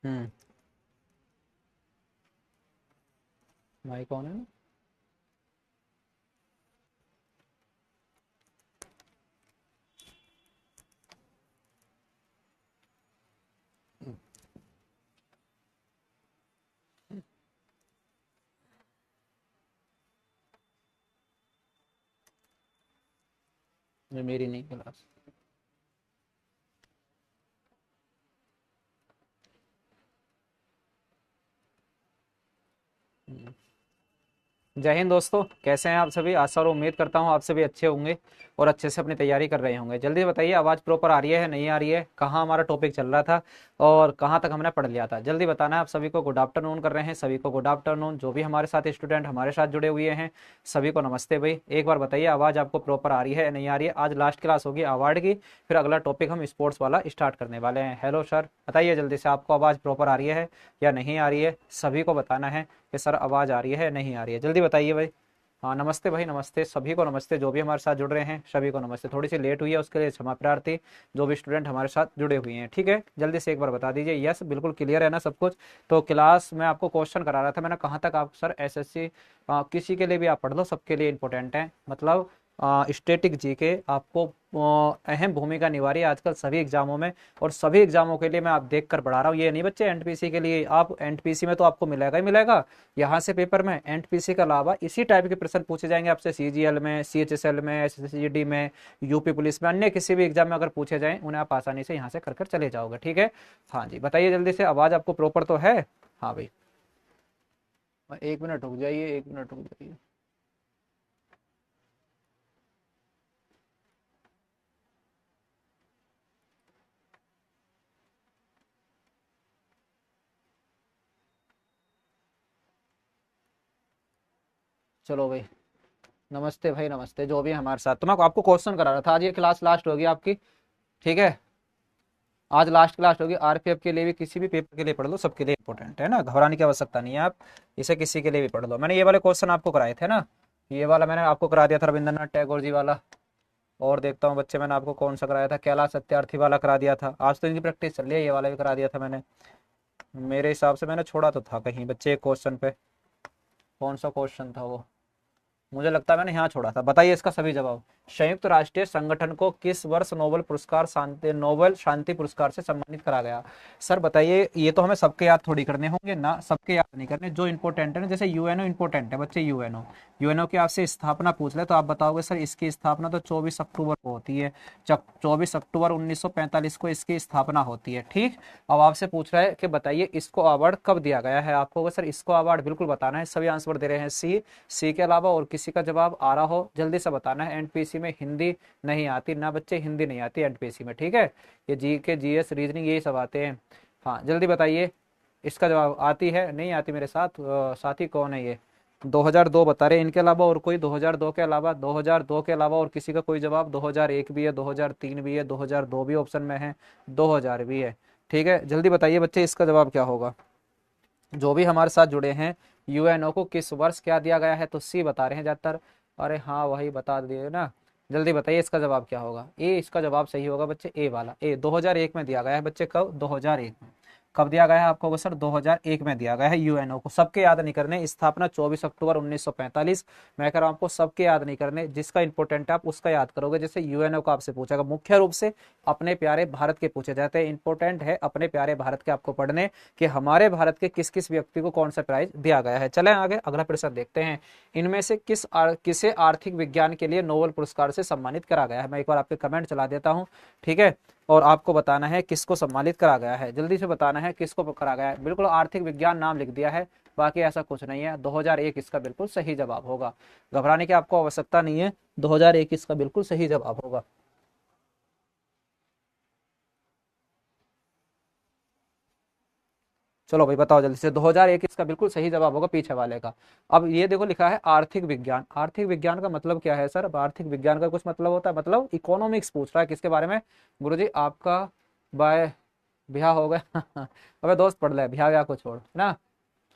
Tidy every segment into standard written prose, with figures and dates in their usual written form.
हम्म। भाई कौन है? ये मेरी नहीं क्लास। जय हिंद दोस्तों, कैसे हैं आप सभी? आशा और उम्मीद करता हूँ आप सभी अच्छे होंगे और अच्छे से अपनी तैयारी कर रहे होंगे। जल्दी बताइए, आवाज़ प्रॉपर आ रही है नहीं आ रही है? कहाँ हमारा टॉपिक चल रहा था और कहाँ तक हमने पढ़ लिया था? जल्दी बताना है। आप सभी को गुड आफ्टरनून कर रहे हैं, सभी को गुड आफ्टरनून। जो भी हमारे साथ स्टूडेंट हमारे साथ जुड़े हुए हैं सभी को नमस्ते भाई। एक बार बताइए आवाज़ आपको प्रॉपर आ रही है नहीं आ रही है? आज लास्ट क्लास होगी अवार्ड की, फिर अगला टॉपिक हम स्पोर्ट्स वाला स्टार्ट करने वाले हैं। हेलो सर, बताइए जल्दी से, आपको आवाज़ प्रॉपर आ रही है या नहीं आ रही है? सभी को बताना है कि सर आवाज़ आ रही है नहीं आ रही है। जल्दी बताइए भाई। हाँ नमस्ते भाई, नमस्ते सभी को, नमस्ते जो भी हमारे साथ जुड़ रहे हैं सभी को नमस्ते। थोड़ी सी लेट हुई है उसके लिए क्षमा प्रार्थी, जो भी स्टूडेंट हमारे साथ जुड़े हुए हैं। ठीक है, जल्दी से एक बार बता दीजिए। यस, बिल्कुल क्लियर है ना सब कुछ? तो क्लास में आपको क्वेश्चन करा रहा था मैंने, कहाँ तक आप सर एसएससी किसी के लिए भी आप पढ़ लो, सबके लिए इंपॉर्टेंट है। मतलब स्टैटिक जीके आपको अहम भूमिका निभा रही है आजकल सभी एग्जामों में, और सभी एग्जामों के लिए मैं आप देख कर पढ़ा रहा हूँ। ये नहीं बच्चे एनटीपीसी के लिए, आप एनटीपीसी में तो आपको मिलेगा ही मिलेगा यहाँ से पेपर में। एनटीपीसी के अलावा इसी टाइप के प्रश्न पूछे जाएंगे आपसे सीजीएल में, सीएचएसएल में, एसएससीडी में, यूपी पुलिस में, अन्य किसी भी एग्जाम में अगर पूछे जाएं उन्हें आप आसानी से यहाँ से कर कर चले जाओगे। ठीक है, हाँ जी बताइए जल्दी से, आवाज़ आपको प्रॉपर तो है? हाँ भाई, एक मिनट रुक जाइए, एक मिनट रुक जाइए। चलो भाई, नमस्ते भाई नमस्ते जो भी है हमारे साथ। तो मैं आपको क्वेश्चन करा रहा था, आज ये क्लास लास्ट होगी आपकी। ठीक है, आज लास्ट क्लास होगी। आरपीएफ के लिए भी, किसी भी पेपर के लिए पढ़ लो, सबके लिए इंपॉर्टेंट है ना, घबराने की आवश्यकता नहीं है। आप इसे किसी के लिए भी पढ़ लो। मैंने ये वाले क्वेश्चन आपको कराए थे ना, ये वाला मैंने आपको करा दिया था रविंद्रनाथ टैगोर जी वाला। और देखता हूँ बच्चे मैंने आपको कौन सा कराया था, कैलाश सत्यार्थी वाला करा दिया था। आज तो इनकी प्रैक्टिस चल रही है, ये वाला भी करा दिया था मैंने। मेरे हिसाब से मैंने छोड़ा तो था कहीं बच्चे एक क्वेश्चन पे। कौन सा क्वेश्चन था वो? मुझे लगता है मैंने यहाँ छोड़ा था। बताइए इसका सभी जवाब। संयुक्त राष्ट्रीय संगठन को किस वर्ष नोबेल शांति पुरस्कार से सम्मानित करा गया? सर बताइए, ये तो हमें सबके याद थोड़ी करने होंगे ना, सबके याद नहीं करने, जो इंपॉर्टेंट है ना, जैसे यूएनओ इंपॉर्टेंट है बच्चे। यूएनओ, यूएनओ की आपसे स्थापना पूछ ले तो आप बताओगे सर इसकी स्थापना तो 24 अक्टूबर को होती है। 24 अक्टूबर 1945 को इसकी स्थापना होती है। ठीक, अब आपसे पूछ रहा है कि बताइए इसको अवार्ड कब दिया गया है? आपको सर इसको अवार्ड बिल्कुल बताना है। सभी आंसर दे रहे हैं सी। सी के अलावा और किसी का जवाब आ रहा हो जल्दी से बताना है। एनपीसी में हिंदी नहीं आती ना बच्चे, हिंदी नहीं आती एनपीसी में। ठीक है, ये जी के जीएस रीजनिंग यही सब आते हैं। हाँ जल्दी बताइए, इसका जवाब आती है नहीं आती? मेरे साथ साथी कौन है ये? 2002 बता रहे हैं। इनके अलावा और कोई? 2002 के अलावा, 2002 के अलावा और किसी का कोई जवाब? 2001 भी है, 2003 भी है, 2002 भी ऑप्शन में है, 2000 भी है। ठीक है, जल्दी बताइए बच्चे इसका जवाब क्या होगा? जो भी हमारे साथ जुड़े हैं, यूएनओ को किस वर्ष क्या दिया गया है? तो सी बता रहे हैं ज्यादातर। अरे हाँ वही बता दिए ना। जल्दी बताइए इसका जवाब क्या होगा? ए इसका जवाब सही होगा बच्चे, ए वाला। ए 2001 में दिया गया है बच्चे। कब? 2001 में। कब दिया गया है आपको सर? 2001 में दिया गया है यूएनओ को। सबके याद नहीं करने, स्थापना 24 अक्टूबर 1945। मैं कह रहा हूँ आपको सबके याद नहीं करने, जिसका इंपॉर्टेंट है आप उसका याद करोगे। जैसे यूएनओ का आपसे पूछेगा, मुख्य रूप से अपने प्यारे भारत के पूछे जाते हैं। इंपॉर्टेंट है अपने प्यारे भारत के आपको पढ़ने, कि हमारे भारत के किस किस व्यक्ति को कौन सा प्राइज दिया गया है। चलें आगे, अगला प्रश्न देखते हैं। इनमें से किसे आर्थिक विज्ञान के लिए नोबेल पुरस्कार से सम्मानित करा गया है? मैं एक बार आपके कमेंट चला देता हूँ। ठीक है, और आपको बताना है किसको सम्मानित करा गया है। जल्दी से बताना है किसको करा गया है। बिल्कुल आर्थिक विज्ञान नाम लिख दिया है, बाकी ऐसा कुछ नहीं है। 2001 इसका बिल्कुल सही जवाब होगा, घबराने की आपको आवश्यकता नहीं है। 2001 इसका बिल्कुल सही जवाब होगा। चलो भाई बताओ जल्दी से, 2001 इसका बिल्कुल सही जवाब होगा पीछे वाले का। अब ये देखो लिखा है आर्थिक विज्ञान। आर्थिक विज्ञान का मतलब क्या है सर? अब आर्थिक विज्ञान का कुछ मतलब होता है, मतलब इकोनॉमिक्स पूछ रहा है। किसके बारे में? गुरुजी आपका बाय ब्याह हो गया? अबे दोस्त पढ़ ले, ब्याह ब्याह को छोड़, है ना।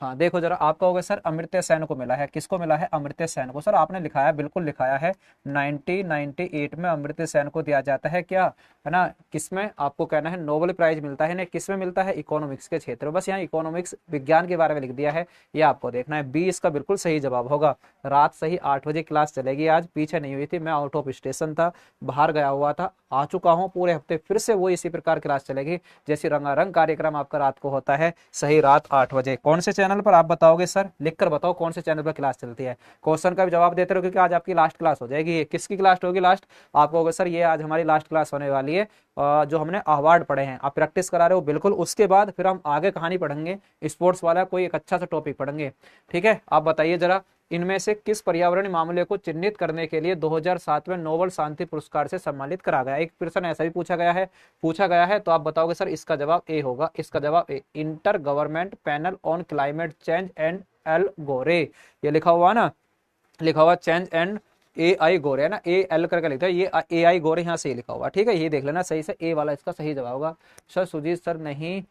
हाँ देखो जरा, आपका होगा सर अमर्त्य सेन को मिला है। किसको मिला है? अमर्त्य सेन को। सर आपने लिखा है, बिल्कुल लिखाया है, 1998 में अमर्त्य सेन को दिया जाता है क्या, है ना, किसमें? आपको कहना है नोबेल प्राइज मिलता है, नहीं किसमें मिलता है? इकोनॉमिक्स के क्षेत्र में। बस यहाँ इकोनॉमिक्स विज्ञान के बारे में लिख दिया है, ये आपको देखना है। बी इसका बिल्कुल सही जवाब होगा। रात सही 8 बजे क्लास चलेगी आज, पीछे नहीं हुई थी, मैं आउट ऑफ स्टेशन था, बाहर गया हुआ था, आ चुका हूँ, पूरे हफ्ते फिर से वो इसी प्रकार क्लास चलेगी जैसी रंगारंग कार्यक्रम आपका रात को होता है, सही रात 8 बजे। कौन से चैनल पर आप बताओगे सर? लिखकर बताओ कौन से चैनल पर क्लास चलती है। क्वेश्चन का भी जवाब देते रहो, क्योंकि आज आपकी लास्ट क्लास हो जाएगी। ये किसकी क्लास होगी लास्ट? आपको होगा सर ये आज हमारी लास्ट क्लास होने वाली है। जो हमने अवार्ड पढ़े हैं, आप प्रैक्टिस करा रहे हो बिल्कुल, उसके बाद फिर हम आगे कहानी पढ़ेंगे, स्पोर्ट्स वाला कोई एक अच्छा सा टॉपिक पढ़ेंगे, ठीक है। आप बताइए जरा, इनमें से किस पर्यावरण मामले को चिन्हित करने के लिए 2007 में नोबेल शांति पुरस्कार से सम्मानित करा गया? एक प्रश्न ऐसा भी पूछा गया है, तो आप बताओगे सर इसका जवाब ए होगा। इसका जवाब A, inter government panel on climate change and Al Gore, ये लिखा हुआ ना, लिखा हुआ चेंज एंड ए आई गोरे है ना, ए एल करके लिखता है, ये ए आई गोरे यहाँ से लिखा हुआ, ठीक है, ये देख लेना सही से, ए वाला इसका सही जवाब होगा। सर सुजीत सर नहीं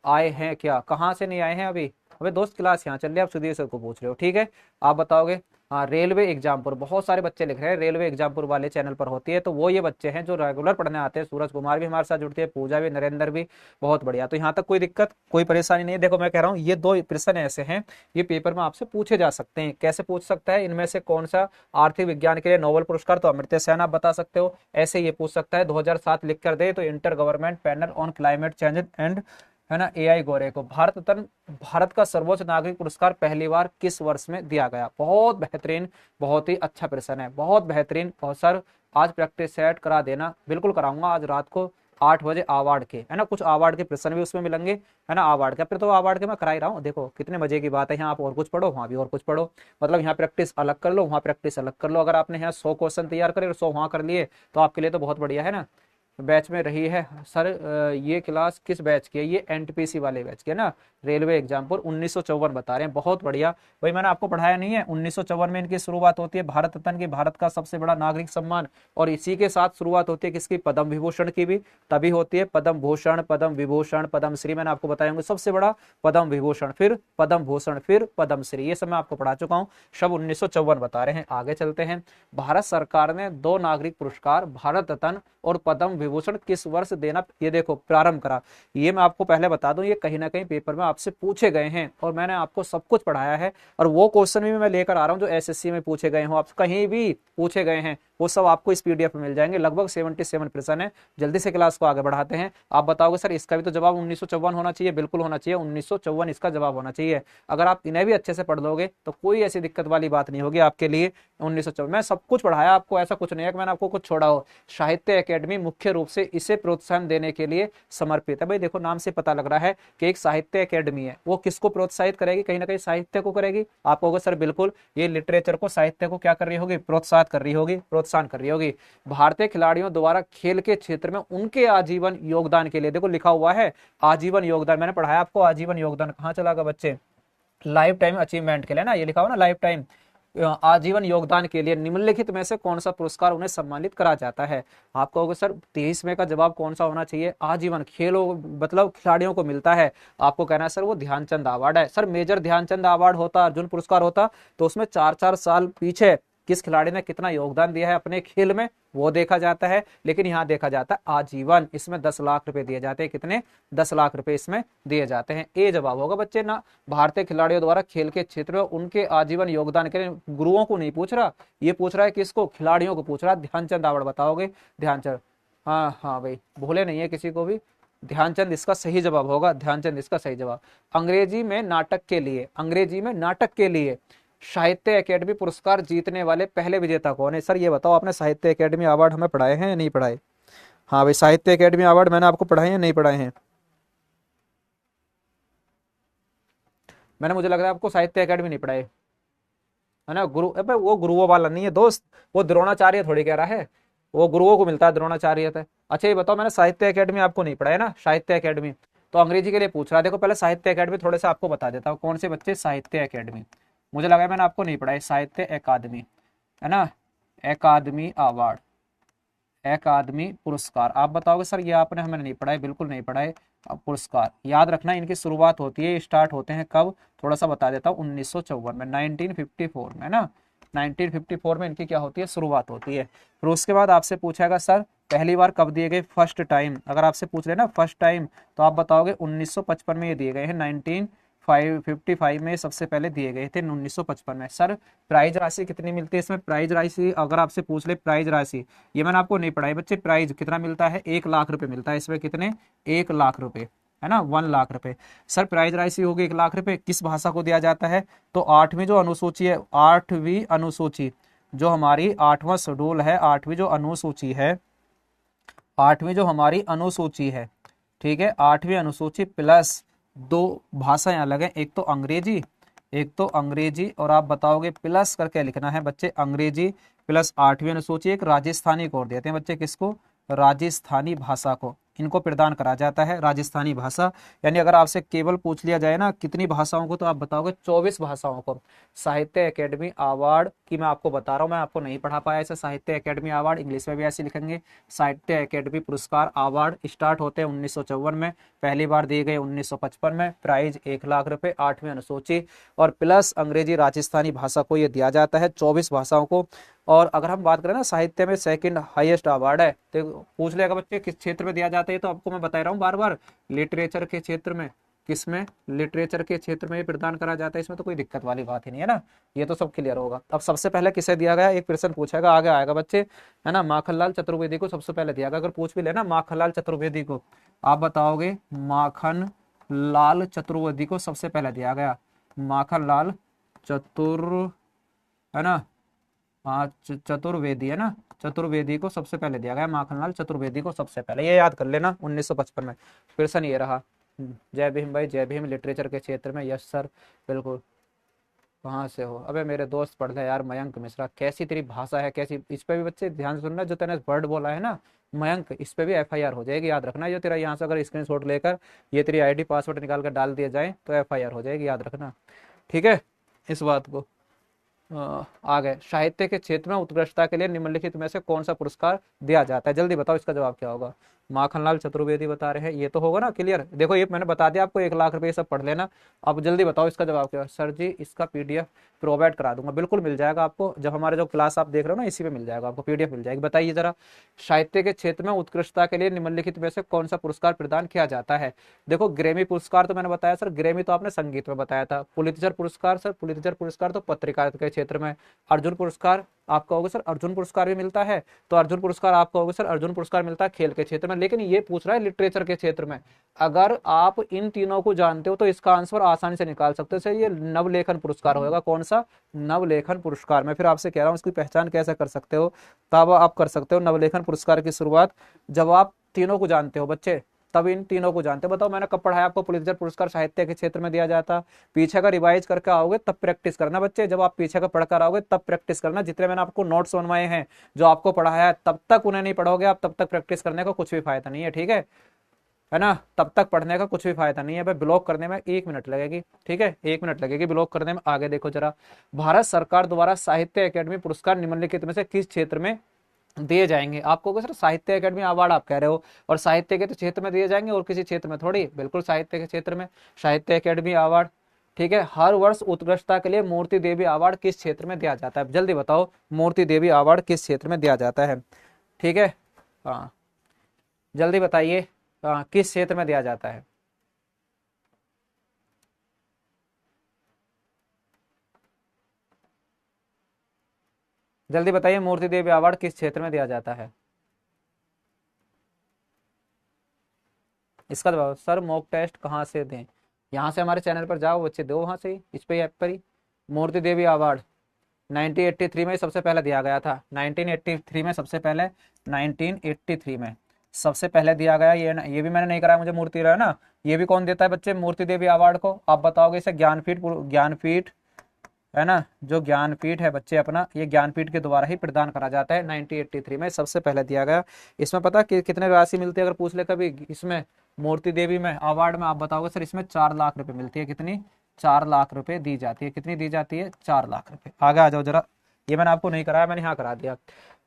आए हैं क्या? कहाँ से नहीं आए हैं अभी? अबे दोस्त क्लास यहाँ चल रही है, आप सुधीर सर को पूछ रहे हो, ठीक है। आप बताओगे। हाँ, रेलवे एग्जामपुर, बहुत सारे बच्चे लिख रहे हैं, रेलवे एग्जामपुर वाले चैनल पर होती है, तो वो ये बच्चे हैं जो रेगुलर पढ़ने आते हैं। सूरज कुमार भी हमारे साथ जुड़ती है, पूजा भी, नरेंद्र भी, बहुत बढ़िया। तो यहाँ तक कोई दिक्कत, कोई परेशानी नहीं है। देखो मैं कह रहा हूँ, ये दो प्रश्न ऐसे हैं, ये पेपर में आपसे पूछे जा सकते हैं। कैसे पूछ सकता है? इनमें से कौन सा आर्थिक विज्ञान के लिए नोबेल पुरस्कार, तो अमर्त्य सेन आप बता सकते हो। ऐसे ये पूछ सकता है 2007 लिख कर दे, तो inter government panel on climate change and, है ना, ए आई गोरे को। भारत का सर्वोच्च नागरिक पुरस्कार पहली बार किस वर्ष में दिया गया? बहुत बेहतरीन, बहुत ही अच्छा प्रश्न है, बहुत बेहतरीन। और सर आज प्रैक्टिस सेट करा देना, बिल्कुल कराऊंगा आज रात को 8 बजे अवार्ड के, है ना, कुछ अवार्ड के प्रश्न भी उसमें मिलेंगे, है ना, अवार्ड के। फिर तो अवार्ड के मैं करा ही रहा हूँ, देखो कितने मजे की बात है। यहाँ आप और कुछ पढ़ो, वहाँ भी और कुछ पढ़ो, मतलब यहाँ प्रैक्टिस अलग कर लो, वहाँ प्रैक्टिस अलग कर लो। अगर आपने यहाँ 100 क्वेश्चन तैयार करे और 100 वहाँ कर लिए, तो आपके लिए तो बहुत बढ़िया है ना। बैच में रही है सर, ये क्लास किस बैच की है? ये एनटीपीसी वाले बैच की है ना, रेलवे एग्जामपुर 1954 बता रहे हैं, बहुत बढ़िया। वही मैंने आपको पढ़ाया नहीं है, 1954 में इनकी शुरुआत होती है भारत रत्न की, भारत का सबसे बड़ा नागरिक सम्मान, और इसी के साथ शुरुआत होती है किसकी? पद्म विभूषण की भी तभी होती है, पद्म भूषण, पद्म विभूषण, पद्म श्री, मैंने आपको बताया सबसे बड़ा पद्म विभूषण, फिर पद्म भूषण, फिर पद्म श्री, ये सब मैं आपको पढ़ा चुका हूँ। सब 1954 बता रहे हैं। आगे चलते हैं। भारत सरकार ने 2 नागरिक पुरस्कार, भारत रत्न और पद्म विभूषण किस वर्ष देना, ये देखो, प्रारंभ करा। ये मैं आपको पहले बता दूं, ये कहीं ना कहीं पेपर में आपसे पूछे गए हैं, और मैंने आपको सब कुछ पढ़ाया है, और वो क्वेश्चन भी मैं लेकर आ रहा हूं जो एसएससी में पूछे गए हो, आप कहीं भी पूछे गए हैं, वो सब आपको इस पीडीएफ में मिल जाएंगे। लगभग 77 प्रश्न है। जल्दी से क्लास को आगे बढ़ाते हैं। आप बताओगे सर इसका भी तो जवाब 1954 होना चाहिए, बिल्कुल होना चाहिए, 1954 इसका जवाब होना चाहिए। अगर आप इन्हें भी अच्छे से पढ़ लोगे तो कोई ऐसी दिक्कत वाली बात नहीं होगी आपके लिए। 1954 मैं सब कुछ पढ़ाया आपको, ऐसा कुछ नहीं है कि मैंने आपको कुछ छोड़ा हो। साहित्य अकेडमी मुख्य रूप से इसे प्रोत्साहन देने के लिए समर्पित है। भाई देखो, नाम से पता लग रहा है कि एक साहित्य अकेडमी है, वो किसको प्रोत्साहित करेगी? कहीं ना कहीं साहित्य को करेगी। आप कहोगे सर बिल्कुल, ये लिटरेचर को, साहित्य को क्या कर रही होगी? प्रोत्साहित कर रही होगी, प्रोत्साहन कर रही होगी। भारतीय खिलाड़ियों द्वारा खेल के क्षेत्र में उनके आजीवन योगदान के लिए, देखो लिखा हुआ है आजीवन योगदान, मैंने पढ़ाया आपको आजीवन योगदान, कहाँ चला गया बच्चे? लाइफ टाइम अचीवमेंट के लिए ना, ये लिखा हुआ ना, लाइफ टाइम आजीवन योगदान के लिए निम्नलिखित में से कौन सा पुरस्कार उन्हें सम्मानित करा जाता है? आप कहोगे सर 23 में का जवाब कौन सा होना चाहिए? आजीवन खेलों, मतलब खिलाड़ियों को मिलता है। आपको कहना है सर वो ध्यानचंद अवार्ड है। सर मेजर ध्यानचंद अवार्ड होता, अर्जुन पुरस्कार होता, तो उसमें 4-4 साल पीछे किस खिलाड़ी ने कितना योगदान दिया है अपने खेल में, वो देखा जाता है। लेकिन यहाँ देखा जाता है आजीवन, इसमें 10 लाख रुपए दिए जाते हैं। कितने? 10 लाख रुपए इसमें दिए जाते हैं। ए जवाब होगा बच्चे ना। भारतीय खिलाड़ियों द्वारा खेल के क्षेत्र में उनके आजीवन योगदान के लिए, गुरुओं को नहीं पूछ रहा, ये पूछ रहा है किसको? खिलाड़ियों को पूछ रहा है। ध्यानचंद अवार्ड बताओगे? ध्यानचंद, हाँ हाँ भाई, भूले नहीं है किसी को भी। ध्यानचंद इसका सही जवाब होगा, ध्यानचंद इसका सही जवाब। अंग्रेजी में नाटक के लिए, अंग्रेजी में नाटक के लिए साहित्य अकेडमी पुरस्कार जीतने वाले पहले विजेता कौन है? सर ये बताओ, आपने साहित्य अकेडमी अवार्ड हमें पढ़ाए हैं या नहीं पढ़ाए? हाँ भाई, साहित्य अकेडमी अवार्ड मैंने आपको पढ़ाए हैं, नहीं पढ़ाए हैं? मैंने, मुझे लग रहा है आपको साहित्य अकेडमी नहीं पढ़ाए, है ना। गुरु, अबे वो गुरुओं वाला नहीं है दोस्त, वो द्रोणाचार्य थोड़ी कह रहा है, वो गुरुओं को मिलता है द्रोणाचार्य है। अच्छा ये बताओ, मैंने साहित्य अकेडमी आपको नहीं पढ़ाया ना, साहित्य अकेडमी तो अंग्रेजी के लिए पूछ रहा है। देखो पहले साहित्य अकेडमी थोड़े से आपको बता देता हूँ, कौन से बच्चे साहित्य अकेडमी, मुझे लगा मैंने आपको नहीं पढ़ाया। साहित्य अकादमी, है ना, अकादमी अवार्ड, अकादमी पुरस्कार। आप बताओगे सर ये आपने हमें नहीं पढ़ा है, बिल्कुल नहीं पढ़ा है। अब पुरस्कार याद रखना, इनकी शुरुआत होती है, स्टार्ट होते हैं कब, थोड़ा सा बता देता हूँ, 1954 में, 1954 में ना, 1954 में इनकी क्या होती है, शुरुआत होती है। फिर उसके बाद आपसे पूछेगा सर पहली बार कब दिए गए, फर्स्ट टाइम, अगर आपसे पूछ लेना फर्स्ट टाइम तो आप बताओगे 1955 में ये दिए गए हैं, 1955 में सबसे पहले दिए गए थे 1955 में। सर प्राइज राशि कितनी मिलती है इसमें, प्राइज राशि अगर आपसे पूछ ले प्राइज राशि, ये मैंने आपको नहीं पढ़ाई बच्चे, प्राइज कितना मिलता है, 1 लाख रुपए मिलता है इसमें, कितने, 1 लाख रुपए, है ना, 1 लाख रुपए। सर प्राइज राशि होगी 1 लाख रुपए, किस भाषा को दिया जाता है, तो 8वीं जो अनुसूची है, 8वीं अनुसूची जो हमारी 8वां शेड्यूल है, 8वीं जो अनुसूची है, 8वीं जो हमारी अनुसूची है, ठीक है, 8वीं अनुसूची प्लस 2 भाषाएं अलग हैं, एक तो अंग्रेजी, एक तो अंग्रेजी, और आप बताओगे प्लस करके लिखना है बच्चे, अंग्रेजी प्लस 8वीं अनुसूची, एक राजस्थानी को और देते हैं बच्चे, किसको, राजस्थानी भाषा को, इनको प्रदान करा जाता है राजस्थानी भाषा। यानी अगर आपसे केवल पूछ लिया जाए ना कितनी भाषाओं को, तो आप बताओगे 24 भाषाओं को। साहित्य अकेडमी अवार्ड की मैं आपको बता रहा हूँ, मैं आपको नहीं पढ़ा पाया ऐसे, साहित्य अकेडमी अवार्ड इंग्लिश में भी ऐसे लिखेंगे, साहित्य अकेडमी पुरस्कार अवार्ड स्टार्ट होते हैं 1954 में, पहली बार दिए गए 1955 में, प्राइज 1 लाख रुपए, 8वीं अनुसूची, और प्लस अंग्रेजी राजस्थानी भाषा को ये दिया जाता है, 24 भाषाओं को। और अगर हम बात करें ना साहित्य में सेकंड हाईएस्ट अवार्ड है, तो पूछ लेगा बच्चे किस क्षेत्र में दिया जाता है, तो आपको मैं बता रहा हूँ बार बार, लिटरेचर के क्षेत्र में, किसमें, लिटरेचर के क्षेत्र में ये प्रदान करा जाता है, इसमें तो कोई दिक्कत वाली बात ही नहीं है ना, ये तो सब क्लियर होगा। अब सबसे पहले किसे दिया गया, एक प्रश्न पूछेगा आगे आएगा बच्चे, है ना, माखनलाल चतुर्वेदी को सबसे पहले दिया गया, अगर पूछ भी लेना माखनलाल चतुर्वेदी को, आप बताओगे माखन लाल चतुर्वेदी को सबसे पहले दिया गया, माखनलाल है ना, हाँ चतुर्वेदी है ना, चतुर्वेदी को सबसे पहले दिया गया, माखनलाल चतुर्वेदी को सबसे पहले, ये याद कर लेना 1955 में। प्रश्न ये रहा, जय भीम भाई, जय भीम, लिटरेचर के क्षेत्र में, यस सर बिल्कुल। कहाँ से हो, अबे मेरे दोस्त पढ़ रहे यार, मयंक मिश्रा, कैसी तेरी भाषा है, कैसी, इस पे भी बच्चे ध्यान से सुनना, जो तेने वर्ड बोला है ना मयंक, इस पे भी एफआईआर हो जाएगी, याद रखना, जो तेरा यहाँ से अगर स्क्रीनशॉट लेकर ये तेरी आईडी पासवर्ड निकाल कर डाल दिया जाए तो एफआईआर हो जाएगी, याद रखना, ठीक है इस बात को। आ गए, साहित्य के क्षेत्र में उत्कृष्टता के लिए निम्नलिखित में से कौन सा पुरस्कार दिया जाता है, जल्दी बताओ इसका जवाब क्या होगा। माखनलाल चतुर्वेदी बता रहे हैं, ये तो होगा ना क्लियर, देखो ये मैंने बता दिया आपको, 1 लाख रुपए सब पढ़ लेना। अब जल्दी बताओ इसका जवाब क्या है। सर जी इसका पीडीएफ प्रोवाइड करा दूंगा, बिल्कुल मिल जाएगा आपको, जब हमारे जो क्लास आप देख रहे हो ना इसी पे मिल जाएगा आपको, पीडीएफ मिल जाएगी। बताइए जरा, साहित्य के क्षेत्र में उत्कृष्टता के लिए निम्नलिखित में से कौन सा पुरस्कार प्रदान किया जाता है। देखो ग्रेमी पुरस्कार तो मैंने बताया सर, ग्रेमी तो आपने संगीत में बताया था। पुलित्जर पुरस्कार, सर पुलित्जर पुरस्कार तो पत्रकारिता के क्षेत्र में। अर्जुन पुरस्कार आप कहोगे सर अर्जुन पुरस्कार भी मिलता है, तो अर्जुन पुरस्कार आप कहोगे सर अर्जुन पुरस्कार मिलता है खेल के क्षेत्र में, लेकिन ये पूछ रहा है लिटरेचर के क्षेत्र में। अगर आप इन तीनों को जानते हो तो इसका आंसर आसानी से निकाल सकते हो सर, ये नवलेखन पुरस्कार होगा। कौन सा, नवलेखन पुरस्कार। मैं फिर आपसे कह रहा हूँ इसकी पहचान कैसे कर सकते हो, तब आप कर सकते हो नवलेखन पुरस्कार की शुरुआत जब आप तीनों को जानते हो बच्चे, तब इन तीनों को जानते हो। बताओ मैंने कब पढ़ाया आपको, पुलित्जर पुरस्कार साहित्य के क्षेत्र में दिया जाता। पीछे का रिवाइज करके आओगे तब प्रैक्टिस करना बच्चे, जब आप पीछे का पढ़कर आओगे तब प्रैक्टिस करना। जितने मैंने आपको नोट्स बनवाए हैं जो आपको पढ़ाया है, तब तक उन्हें नहीं पढ़ोगे आप, तब तक प्रैक्टिस करने का कुछ भी फायदा नहीं है, ठीक है ना, तब तक पढ़ने का कुछ भी फायदा नहीं है। भाई ब्लॉक करने में 1 मिनट लगेगी, ठीक है 1 मिनट लगेगी ब्लॉक करने में। आगे देखो जरा, भारत सरकार द्वारा साहित्य अकेडमी पुरस्कार निम्नलिखित में से किस क्षेत्र में दिए जाएंगे। आपको सर साहित्य अकेडमी अवार्ड आप कह रहे हो, और साहित्य के तो क्षेत्र में दिए जाएंगे और किसी क्षेत्र में थोड़ी, बिल्कुल साहित्य के क्षेत्र में साहित्य अकेडमी अवार्ड, ठीक है। हर वर्ष उत्कृष्टता के लिए मूर्ति देवी अवार्ड किस क्षेत्र में दिया जाता है, जल्दी बताओ मूर्ति देवी अवार्ड किस क्षेत्र में दिया जाता है, ठीक है हाँ जल्दी बताइए किस क्षेत्र में दिया जाता है। जल्दी बताइए मूर्ति देवी अवार्ड किस क्षेत्र में दिया जाता है। इसका जवाब सर मॉक टेस्ट कहाँ से दें, यहाँ से हमारे चैनल पर जाओ बच्चे, दो वहाँ से ही, इस पे ऐप पर ही। मूर्ति देवी अवार्ड 1983 में सबसे पहले दिया गया था, 1983 में सबसे पहले, 1983 में सबसे पहले दिया गया। ये भी मैंने नहीं कराया, मुझे मूर्ति रहा है ना। ये भी कौन देता है बच्चे मूर्ति देवी अवार्ड को, आप बताओगे इसे ज्ञानपीठ है ना, जो ज्ञानपीठ है बच्चे अपना, ये ज्ञानपीठ के द्वारा ही प्रदान करा जाता है। 1983 में सबसे पहले दिया गया। इसमें पता कितने राशि मिलती है अगर पूछ ले कभी, इसमें मूर्ति देवी में अवार्ड में आप बताओगे सर इसमें 4 लाख रुपए मिलती है। कितनी, 4 लाख रुपए दी जाती है। कितनी दी जाती है, 4 लाख रुपए। आगे आ जाओ जरा, ये मैंने आपको नहीं कराया, मैंने यहाँ करा दिया।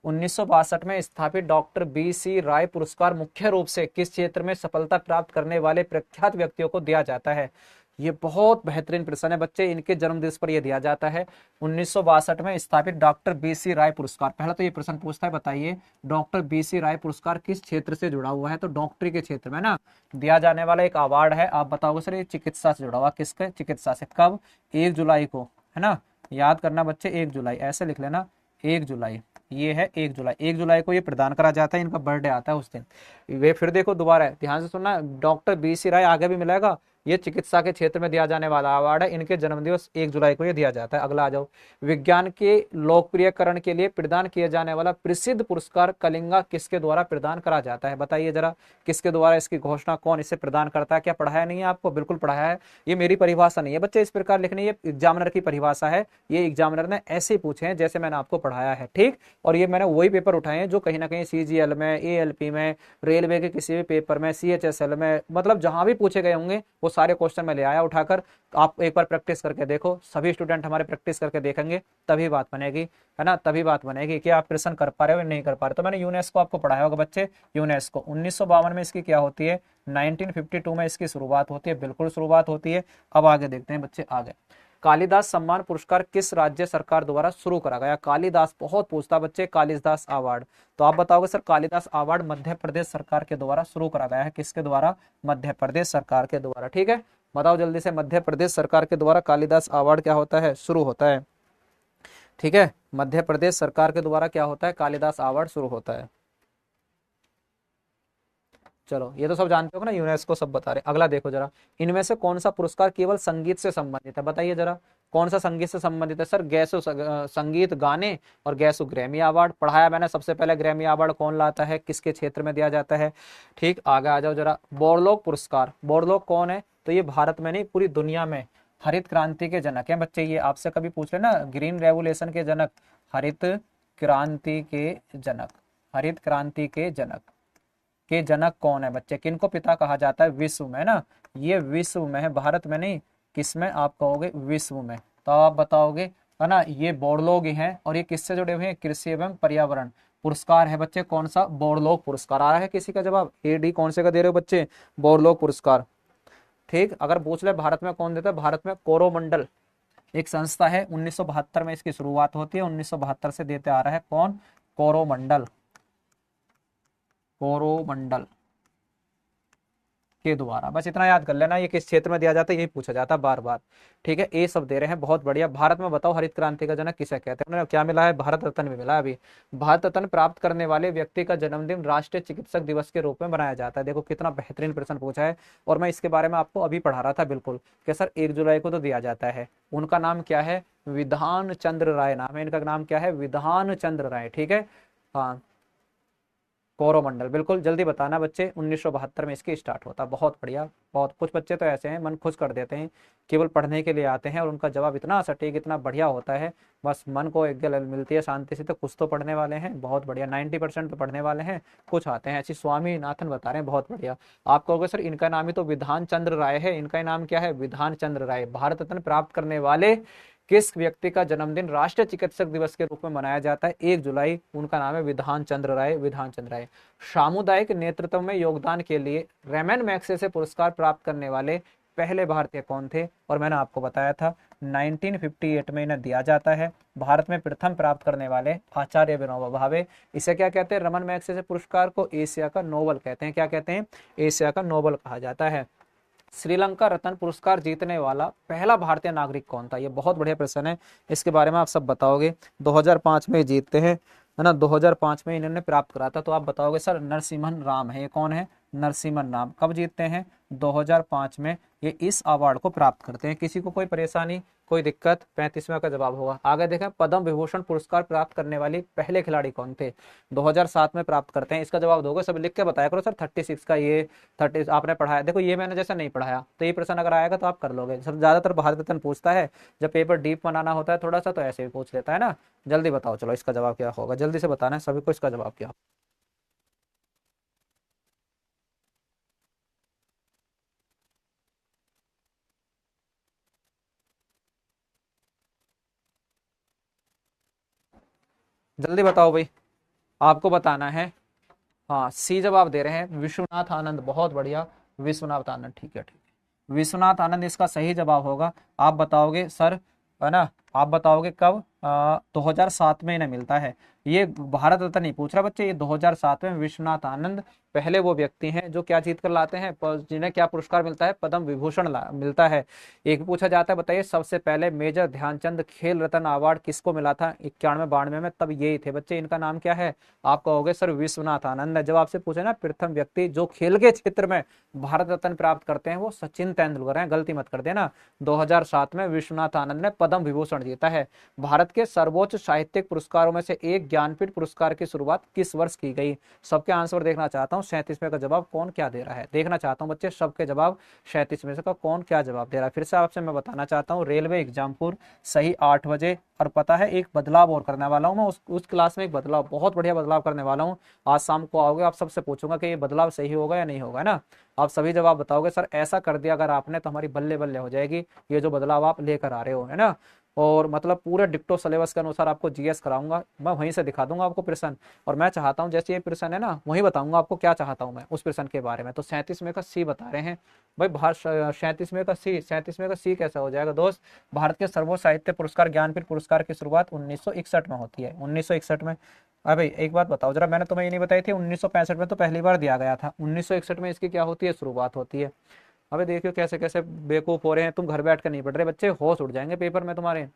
1962 में स्थापित डॉक्टर बी.सी. राय पुरस्कार मुख्य रूप से किस क्षेत्र में सफलता प्राप्त करने वाले प्रख्यात व्यक्तियों को दिया जाता है? ये बहुत बेहतरीन प्रश्न है बच्चे, इनके जन्म दिवस पर यह दिया जाता है। 1962 में स्थापित डॉक्टर बी.सी. राय पुरस्कार, पहला तो ये प्रश्न पूछता है, बताइए डॉक्टर बी.सी. राय पुरस्कार किस क्षेत्र से जुड़ा हुआ है? तो डॉक्टरी के क्षेत्र में ना दिया जाने वाला एक अवार्ड है। आप बताओगे सर ये चिकित्सा से जुड़ा हुआ, किसके? चिकित्सा से। कब? 1 जुलाई को, है ना, याद करना बच्चे, 1 जुलाई, ऐसे लिख लेना, 1 जुलाई, ये है 1 जुलाई, 1 जुलाई को ये प्रदान करा जाता है, इनका बर्थडे आता है उस दिन। वे फिर देखो दोबारा है, ध्यान से सुनना, डॉक्टर बी.सी. राय आगे भी मिलेगा, ये चिकित्सा के क्षेत्र में दिया जाने वाला अवार्ड है, इनके जन्मदिवस 1 जुलाई को ये दिया जाता है। अगला आ जाओ, विज्ञान के लोकप्रियकरण के लिए प्रदान किया जाने वाला प्रसिद्ध पुरस्कार कलिंगा किसके द्वारा प्रदान करा जाता है? बताइए जरा, किसके द्वारा इसकी घोषणा, कौन इसे प्रदान करता है? क्या पढ़ाया नहीं है आपको? बिल्कुल पढ़ाया है, ये मेरी परिभाषा नहीं है बच्चे, इस प्रकार लिखनी, ये एग्जामिनर की परिभाषा है, ये एग्जामिनर ने ऐसे ही पूछे हैं जैसे मैंने आपको पढ़ाया है, ठीक। और ये मैंने वही पेपर उठाए हैं जो कहीं ना कहीं सीजीएल में, एएलपी में, रेलवे के किसी भी पेपर में, सीएचएसएल में, मतलब जहां भी पूछे गए होंगे वो सारे क्वेश्चन में ले आया उठाकर। आप एक बार प्रैक्टिस करके देखो, सभी स्टूडेंट हमारे प्रैक्टिस करके देखेंगे तभी बात बनेगी, है ना, तभी बात बनेगी कि आप प्रश्न कर पा रहे हो या नहीं कर पा रहे। तो मैंने यूनेस्को आपको पढ़ाया होगा बच्चे, यूनेस्को 1952 में इसकी क्या होती है? 1952 में इसकी शुरुआत होती है, बिल्कुल शुरुआत होती है। अब आगे देखते हैं बच्चे, आगे कालिदास सम्मान पुरस्कार किस राज्य सरकार द्वारा शुरू करा गया? कालिदास बहुत पूछता बच्चे, कालिदास अवार्ड, तो आप बताओगे सर कालिदास अवार्ड मध्य प्रदेश सरकार के द्वारा शुरू करा गया है, किसके द्वारा? मध्य प्रदेश सरकार के द्वारा, ठीक है। बताओ जल्दी से, मध्य प्रदेश सरकार के द्वारा कालिदास अवार्ड क्या होता है? शुरू होता है, ठीक है, मध्य प्रदेश सरकार के द्वारा क्या होता है? कालिदास अवार्ड शुरू होता है। चलो ये तो सब जानते हो ना, यूनेस्को सब बता रहे। अगला देखो जरा, इनमें से कौन सा पुरस्कार केवल संगीत से संबंधित है? बताइए जरा, कौन सा संगीत से संबंधित है? सर गैसो संगीत गाने और गैसो ग्रैमी अवार्ड पढ़ाया मैंने सबसे पहले। ग्रैमी अवार्ड कौन लाता है, किसके क्षेत्र में दिया जाता है? ठीक, आगे आ जाओ जरा, बोरलोग पुरस्कार, बोरलोग कौन है? तो ये भारत में नहीं पूरी दुनिया में हरित क्रांति के जनक हैं बच्चे। ये आपसे कभी पूछ ले ना, ग्रीन रेवोल्यूशन के जनक, हरित क्रांति के जनक, हरित क्रांति के जनक कौन है बच्चे? किनको पिता कहा जाता है? विश्व में ना, ये विश्व में है, भारत में नहीं, किसमें आप कहोगे? विश्व में। तो आप बताओगे, है ना, ये बोरलोग ही हैं। और ये किससे जुड़े हुए हैं? कृषि एवं पर्यावरण पुरस्कार है बच्चे। कौन सा? बोरलोग पुरस्कार। आ रहा है किसी का जवाब? ए डी कौन से का दे रहे हो बच्चे? बोरलोग पुरस्कार, ठीक। अगर पूछ ले भारत में कौन देता है? भारत में कोरोमंडल एक संस्था है, 1972 में इसकी शुरुआत होती है, 1972 से देते आ रहा है। कौन? कोरोमंडल, कोरोमंडल के द्वारा। बस इतना याद कर लेना, ये किस क्षेत्र में दिया जाता है यही पूछा जाता है बार बार, ठीक है। ये सब दे रहे हैं, बहुत बढ़िया। भारत में बताओ हरित क्रांति का जनक किसे कहते हैं? उन्हें क्या मिला है? भारत रत्न भी मिला है अभी। भारत रत्न प्राप्त करने वाले व्यक्ति का जन्मदिन राष्ट्रीय चिकित्सक दिवस के रूप में मनाया जाता है। देखो कितना बेहतरीन प्रश्न पूछा है, और मैं इसके बारे में आपको अभी पढ़ा रहा था बिल्कुल, कि सर 1 जुलाई को तो दिया जाता है। उनका नाम क्या है? विधान चंद्र राय नाम है इनका। नाम क्या है? विधान चंद्र राय, ठीक है, हाँ, कोरोमंडल, बिल्कुल। जल्दी बताना बच्चे, 1972 में इसकी स्टार्ट होता। बहुत बढ़िया। बहुत कुछ बच्चे तो ऐसे हैं मन खुश कर देते हैं, केवल पढ़ने के लिए आते हैं और उनका जवाब इतना सटीक, इतना बढ़िया होता है, बस मन को एक गल मिलती है शांति से। तो कुछ तो पढ़ने वाले हैं, बहुत बढ़िया, 90% तो पढ़ने वाले हैं, कुछ आते हैं। ऐसी स्वामीनाथन बता रहे हैं, बहुत बढ़िया। आप कहोगे सर इनका नाम ही तो विधान चंद्र राय है, इनका नाम क्या है? विधान चंद्र राय। भारत रत्न प्राप्त करने वाले किस व्यक्ति का जन्मदिन राष्ट्रीय चिकित्सक दिवस के रूप में मनाया जाता है? 1 जुलाई। उनका नाम है विधान चंद्र राय, विधान चंद्र राय। सामुदायिक नेतृत्व में योगदान के लिए रेमन मैग्सेसे पुरस्कार प्राप्त करने वाले पहले भारतीय कौन थे? और मैंने आपको बताया था 1958 में इन्हें दिया जाता है। भारत में प्रथम प्राप्त करने वाले आचार्य विनोबा भावे। इसे क्या कहते हैं? रमन मैग्सेसे पुरस्कार को एशिया का नोबल कहते हैं। क्या कहते हैं? एशिया का नोबल कहा जाता है। श्रीलंका रत्न पुरस्कार जीतने वाला पहला भारतीय नागरिक कौन था? ये बहुत बढ़िया प्रश्न है, इसके बारे में आप सब बताओगे। 2005 में जीतते हैं, है ना, 2005 में इन्होंने प्राप्त करा था। तो आप बताओगे सर नरसिम्हन राम है। ये कौन है? नरसिम्हन राम। कब जीतते हैं? 2005 में ये इस अवार्ड को प्राप्त करते हैं। किसी को कोई परेशानी, कोई दिक्कत? 35वां का जवाब होगा। आगे देखें, पद्म विभूषण पुरस्कार प्राप्त करने वाली पहले खिलाड़ी कौन थे? 2007 में प्राप्त करते हैं। इसका जवाब दोगे? सब लिख के बताया करो सर। 36 का ये 30 आपने पढ़ाया, देखो ये मैंने जैसे नहीं पढ़ाया, तो ये प्रश्न अगर आएगा तो आप कर लोगे। सब ज्यादातर भारत रत्न पूछता है, जब पेपर डीप बनाना होता है थोड़ा सा तो ऐसे भी पूछ लेता है ना। जल्दी बताओ, चलो इसका जवाब क्या होगा, जल्दी से बताना है सभी को इसका जवाब क्या। जल्दी बताओ भाई। आपको बताना है। हाँ सी जवाब दे रहे हैं विश्वनाथ आनंद, बहुत बढ़िया, विश्वनाथ आनंद, ठीक है ठीक है, विश्वनाथ आनंद इसका सही जवाब होगा। आप बताओगे सर, है ना, आप बताओगे कब? 2007 में इन्हें मिलता है। ये भारत रत्न नहीं पूछ रहा बच्चे, ये 2007 में विश्वनाथ आनंद पहले वो व्यक्ति हैं जो क्या जीत कर लाते हैं, जिन्हें क्या पुरस्कार मिलता है, पद्म विभूषण मिलता है। एक पूछा जाता है, बताइए सबसे पहले मेजर ध्यानचंद खेल रत्न अवार्ड किसको मिला था 91-92 में, तब यही थे बच्चे, इनका नाम क्या है? आप कहोगे सर विश्वनाथ आनंद है। जब आपसे पूछे ना प्रथम व्यक्ति जो खेल के क्षेत्र में भारत रत्न प्राप्त करते हैं, वो सचिन तेंदुलकर हैं, गलती मत कर देना। 2007 में विश्वनाथ आनंद ने पद्म विभूषण जीता है। भारत के सर्वोच्च साहित्यिक पुरस्कारों में से एक ज्ञानपीठ पुरस्कार की शुरुआत किस वर्ष की गई? सबके आंसर देखना चाहता हूँ, 37वें का जवाब कौन क्या दे रहा है, देखना चाहता हूँ बच्चे सबके जवाब, 37 में से का कौन क्या जवाब दे रहा है। फिर से आपसे मैं बताना चाहता हूँ, रेलवे एग्जामपुर सही 8 बजे। और पता है एक बदलाव और करने वाला हूँ मैं, उस क्लास में एक बदलाव, बहुत बढ़िया बदलाव करने वाला हूँ। आज शाम को आओगे, आप सबसे पूछूंगा कि ये बदलाव सही होगा या नहीं होगा, है ना। आप सभी जवाब बताओगे सर ऐसा कर दिया अगर आपने तो हमारी बल्ले बल्ले हो जाएगी, ये जो बदलाव आप लेकर आ रहे हो, है ना। और मतलब पूरे डिक्टो सिलेबस के अनुसार आपको जीएस कराऊंगा, मैं वहीं से दिखा दूंगा आपको प्रश्न। और मैं चाहता हूँ जैसे ये प्रश्न है ना, वही बताऊंगा आपको क्या चाहता हूँ मैं उस प्रश्न के बारे में। तो 37 में का सी बता रहे हैं भाई, भारत 37 में का सी, 37 में का सी कैसा हो जाएगा दोस्त? भारत के सर्वोच्च साहित्य पुरस्कार ज्ञानपीठ पुरस्कार की शुरुआत 1961 में होती है, 1961 में। अरे भाई एक बात बताओ जरा, मैंने तुम्हें ये नहीं बताई थी 1965 में तो पहली बार दिया गया था, 1961 में इसकी क्या होती है, शुरुआत होती है। अबे देखियो कैसे कैसे बेवकूफ हो रहे हैं, तुम घर बैठ कर नहीं पढ़ रहे बच्चे, होश उड़ जाएंगे पेपर में तुम्हारे।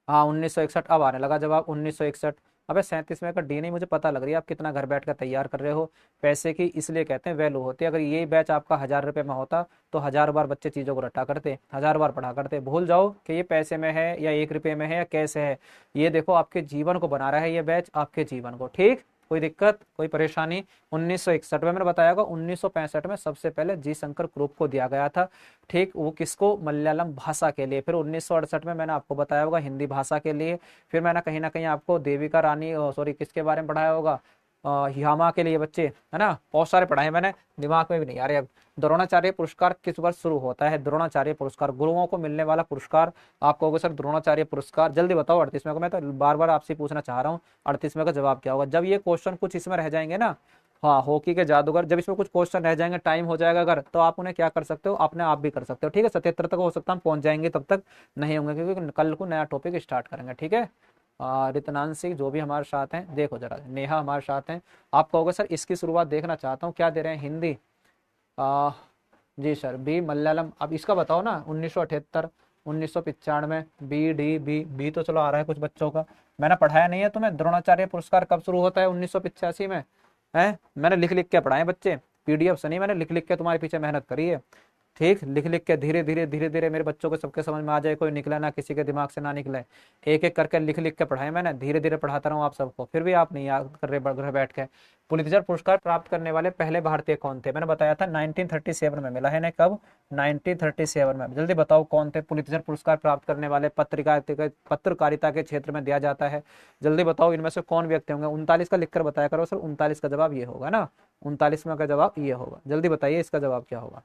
हाँ 1961, अब आने लगा जवाब 1961। अबे 37 में का डी नहीं, मुझे पता लग रही है आप कितना घर बैठ कर तैयार कर रहे हो। पैसे की इसलिए कहते हैं वैल्यू होती है, अगर ये बैच आपका 1000 रुपये में होता तो 1000 बार बच्चे चीज़ों को रटा करते, 1000 बार पढ़ा करते। भूल जाओ कि ये पैसे में है या 1 रुपये में है या कैसे है, ये देखो आपके जीवन को बना रहा है ये बैच, आपके जीवन को, ठीक। कोई दिक्कत कोई परेशानी? 1961 में मैंने बताया होगा, 1965 में सबसे पहले जी शंकर ग्रुप को दिया गया था, ठीक। वो किसको? मलयालम भाषा के लिए। फिर 1968 में मैंने आपको बताया होगा हिंदी भाषा के लिए। फिर मैंने कहीं ना कहीं आपको देविका रानी, सॉरी किसके बारे में पढ़ाया होगा, ह्यामा के लिए बच्चे, है ना, बहुत सारे पढ़ाए मैंने, दिमाग में भी नहीं आ रहे अब। द्रोणाचार्य पुरस्कार किस वर्ष शुरू होता है? द्रोणाचार्य पुरस्कार गुरुओं को मिलने वाला पुरस्कार। आप कहोगे सर द्रोणाचार्य पुरस्कार, जल्दी बताओ 38वें को, मैं तो बार बार आपसे पूछना चाह रहा हूँ 38वें का जवाब क्या होगा। जब ये क्वेश्चन कुछ इसमें रह जाएंगे ना, हाँ हॉकी के जादूगर, जब इसमें कुछ क्वेश्चन रह जाएंगे, टाइम हो जाएगा अगर, तो आप उन्हें क्या कर सकते हो, अपने आप भी कर सकते हो, ठीक है। 77 तक हो सकता है हम पहुंच जाएंगे, तब तक नहीं होंगे क्योंकि कल को नया टॉपिक स्टार्ट करेंगे, ठीक है। रितनान सिंह जो भी हमारे साथ हैं, देखो जरा नेहा हमारे साथ हैं। आप कहोगे सर इसकी शुरुआत देखना चाहता हूँ, क्या दे रहे हैं, हिंदी? आ, जी सर बी मलयालम। अब इसका बताओ ना, 1978, 1995, बी डी बी, बी तो चलो आ रहा है कुछ बच्चों का। मैंने पढ़ाया नहीं है तुम्हें द्रोणाचार्य पुरस्कार कब शुरू होता है? 1985 में है, मैंने लिख लिख के पढ़ाए बच्चे, पीडीएफ से नहीं, मैंने लिख लिख के तुम्हारे पीछे मेहनत करी है, ठीक। लिख लिख के धीरे धीरे धीरे धीरे मेरे बच्चों को सबके समझ में आ जाए, कोई निकले ना, किसी के दिमाग से ना निकले, एक एक करके लिख लिख के पढ़ाए मैंने, धीरे धीरे पढ़ाता रहा हूँ आप सबको, फिर भी आप नहीं याद कर रहे घर बैठ के। पुलित्जर पुरस्कार प्राप्त करने वाले पहले भारतीय कौन थे? मैंने बताया था 1937 में मिला है ना, कब? 1937 में। जल्दी बताओ कौन थे पुलित्जर पुरस्कार प्राप्त करने वाले? पत्रकारिता के क्षेत्र में दिया जाता है, जल्दी बताओ इनमें से कौन व्यक्ति होंगे? 39 का लिखकर बताया करो सर, 39 का जवाब ये होगा ना, 39 में का जवाब ये होगा। जल्दी बताइए इसका जवाब क्या होगा?